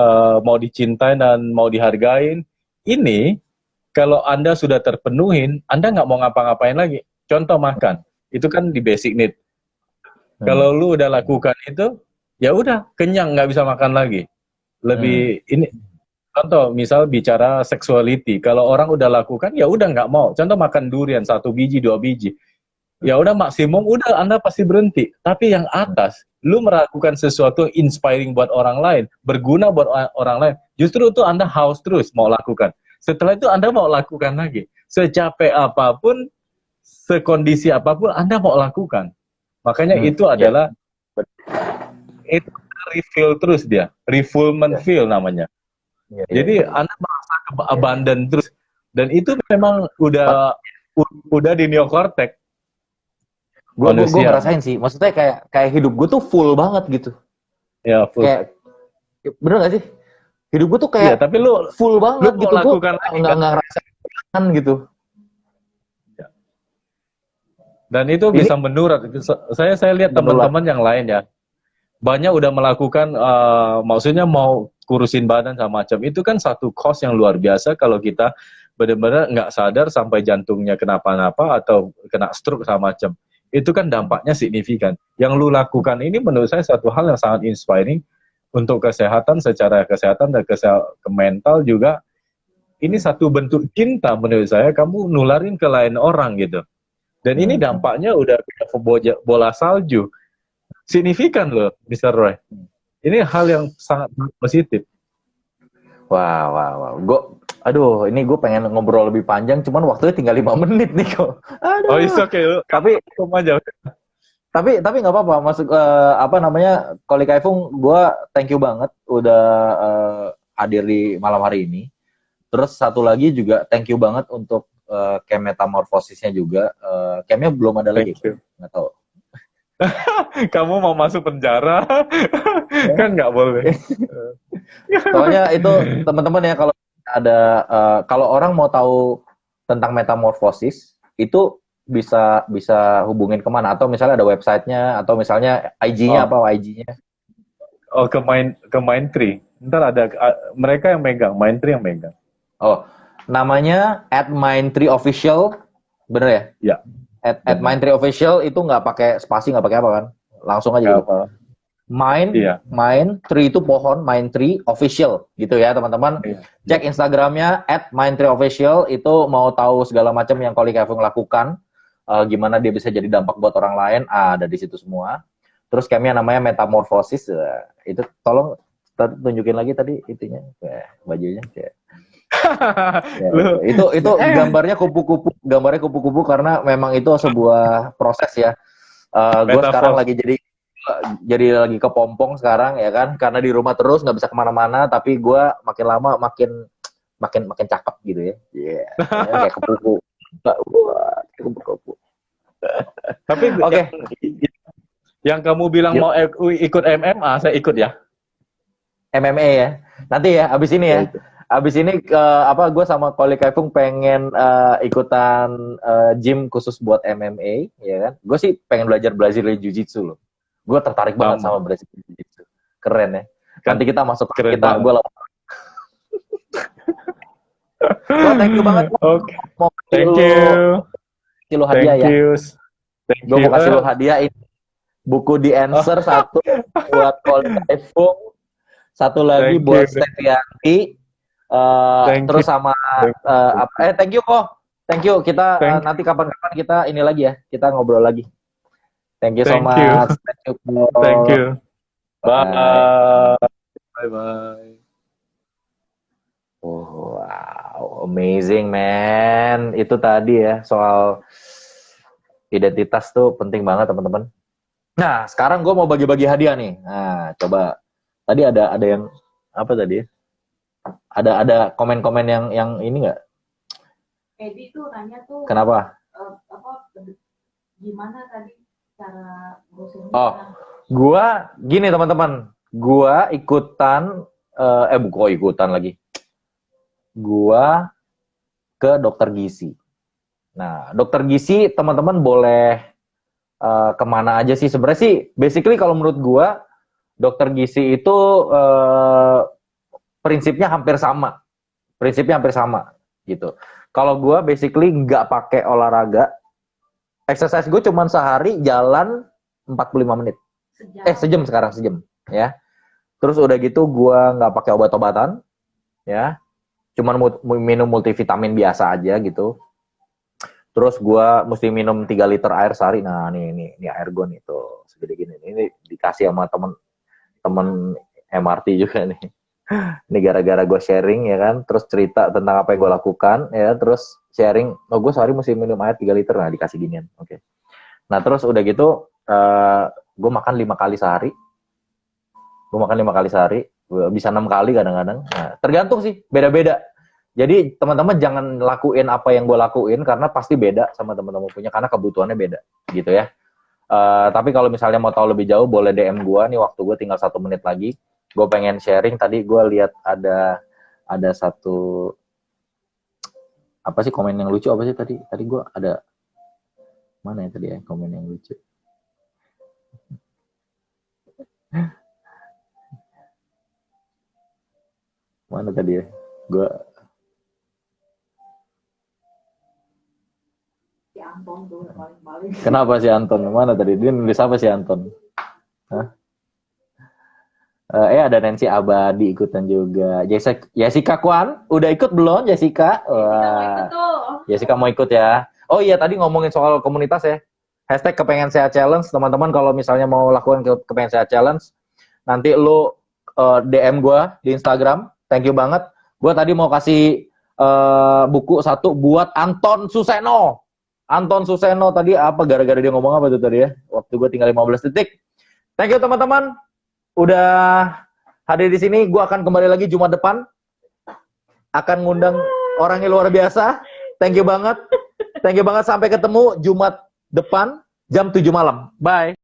mau dicintai dan mau dihargain, ini kalau Anda sudah terpenuhin, Anda nggak mau ngapa-ngapain lagi. Contoh makan, itu kan di basic need. Kalau lu udah lakukan itu, ya udah kenyang, nggak bisa makan lagi. Lebih ini. Contoh, misal bicara sexuality, kalau orang udah lakukan, ya udah nggak mau. Contoh makan durian 1 biji, 2 biji. Ya udah maksimum, udah Anda pasti berhenti. Tapi yang atas, lu melakukan sesuatu inspiring buat orang lain, berguna buat orang lain, justru itu Anda haus terus mau lakukan. Setelah itu Anda mau lakukan lagi. Secapek apapun, sekondisi apapun, Anda mau lakukan. Makanya itu adalah, itu refill terus dia. Refillment feel namanya. Jadi Anda merasa abundant terus. Dan itu memang udah di neokortex. Gue ngerasain sih, maksudnya kayak hidup gue tuh full banget gitu. Ya, full. Kayak, bener gak sih? Hidup gue tuh kayak tapi lu full banget lu gitu. Gue nggak ngerasain gitu. Dan itu bisa menular. Saya lihat teman-teman yang lain ya, banyak udah melakukan, maksudnya mau kurusin badan sama macam. Itu kan satu cost yang luar biasa kalau kita benar-benar nggak sadar sampai jantungnya kenapa-napa atau kena stroke sama macam. Itu kan dampaknya signifikan. Yang lu lakukan ini menurut saya satu hal yang sangat inspiring untuk kesehatan, secara kesehatan dan ke mental juga. Ini satu bentuk cinta menurut saya, kamu nularin ke lain orang gitu. Dan ini dampaknya udah kayak bola salju. Signifikan loh, Mr. Roy. Ini hal yang sangat positif. Wow. Ini gue pengen ngobrol lebih panjang, cuman waktunya tinggal 5 menit nih kok. Aduh. Oh, it's okay. Tapi nggak apa-apa. Maksud Koli Kaifung, gue thank you banget udah hadir di malam hari ini. Terus satu lagi juga thank you banget untuk camp metamorfosisnya juga. Campnya belum ada lagi, nggak tahu. Kamu mau masuk penjara kan nggak boleh. Soalnya itu teman-teman ya, kalau orang mau tahu tentang metamorfosis itu bisa hubungin kemana, atau misalnya ada websitenya, atau misalnya IG-nya apa IG-nya? Oh, ke Mindtree. Ntar ada mereka yang megang, Mindtree yang megang. Oh, namanya @Mindtree_official, bener ya? Ya. @Mindtree_official itu nggak pakai spasi, nggak pakai apa kan? Langsung aja gitu. Apa. Mindtree itu pohon, Mindtree_official gitu ya teman-teman. Iya. Cek Instagramnya @Mindtree_official, itu mau tahu segala macam yang Koli Kaifung lakukan, gimana dia bisa jadi dampak buat orang lain, ada di situ semua. Terus campnya namanya Metamorphosis, itu tolong tunjukin lagi tadi itunya, bajunya. Itu gambarnya kupu-kupu karena memang itu sebuah proses ya. Gue sekarang lagi jadi jadi lagi kepompong sekarang ya kan, karena di rumah terus nggak bisa kemana-mana. Tapi gue makin lama makin cakep gitu ya. Iya. Kayak kupu-kupu. Wah, kayak kupu-kupu. Tapi Oke. yang kamu bilang Yuk. mau ikut MMA, saya ikut ya. MMA ya. Nanti ya, abis ini ya. Abis ini gue sama Koli Kaifung pengen ikutan gym khusus buat MMA, ya kan? Gue sih pengen belajar Brazilian Jiu-Jitsu loh. Gue tertarik banget sama Brazilian Jiu-Jitsu. Keren ya. Nanti kita masuk ke kita, gue lawan. Well, thank you banget. Oke. Mau Thank you. kasih lu hadiah Thank ya. you. Thank Gue you. mau kasih lu hadiah ini. Buku The Answer satu buat Koli Kaifung. Satu lagi Thank buat you. Stevianti. Thank Terus you. sama thank you kok. Thank you. Kita Thank you. nanti kapan-kapan kita ini lagi ya. Kita ngobrol lagi. Thank you so Thank you. much. Thank you. Ko. Thank you. Bye. Bye. Bye-bye. Oh, wow, amazing man. Itu tadi ya soal identitas tuh penting banget teman-teman. Nah, sekarang gue mau bagi-bagi hadiah nih. Nah, coba tadi ada yang apa tadi ya? Ada komen-komen yang ini nggak? Edi tuh nanya tuh Kenapa? gimana tadi cara ngurusin Oh, gua gini teman-teman. Gua ikutan bukan ikutan lagi. Gua ke dokter gizi. Nah, dokter gizi teman-teman boleh kemana aja sih? Sebenarnya sih, basically kalau menurut gua dokter gizi itu prinsipnya hampir sama. Prinsipnya hampir sama gitu. Kalau gua basically nggak pakai olahraga, exercise gue cuman sehari jalan 45 menit. Sejam sekarang, sejam ya. Terus udah gitu gua nggak pakai obat-obatan ya. Cuman minum multivitamin biasa aja gitu. Terus gua mesti minum 3 liter air sehari. Nah, ini air gue nih tuh segede gini. Ini dikasih sama temen MRT juga nih. Ini gara-gara gue sharing ya kan, terus cerita tentang apa yang gue lakukan ya, terus sharing, gue sehari mesti minum air 3 liter, nah dikasih ginian. Oke. Nah terus udah gitu, gue makan 5 kali sehari. Bisa 6 kali kadang-kadang. Nah, tergantung sih, beda-beda. Jadi teman-teman jangan lakuin apa yang gue lakuin, karena pasti beda sama teman-teman punya, karena kebutuhannya beda gitu ya. Tapi kalau misalnya mau tahu lebih jauh, boleh DM gue nih, waktu gue tinggal 1 menit lagi. Gue pengen sharing. Tadi gue lihat ada satu apa sih komen yang lucu, apa sih tadi gue ada mana ya tadi ya komen yang lucu. Mana tadi ya? Gue si Anton tuh paling-paling. kenapa si Anton? Mana tadi? Dia nulis apa si Anton? Hah? Ada Nancy Abadi ikutan juga. Jessica Kwan udah ikut belum Jessica? Wah. Jessica mau ikut ya. Oh iya, tadi ngomongin soal komunitas ya. Hashtag kepengen sehat challenge, teman-teman kalau misalnya mau lakukan kepengen sehat challenge, nanti lu DM gue di Instagram. Thank you banget. Gue tadi mau kasih buku satu buat Anton Suseno. Anton Suseno tadi apa, gara-gara dia ngomong apa tuh tadi ya? Waktu gue tinggal 15 detik. Thank you teman-teman. Udah hadir di sini. Gue akan kembali lagi Jumat depan. Akan ngundang orang yang luar biasa. Thank you banget. Sampai ketemu Jumat depan jam 7 malam. Bye.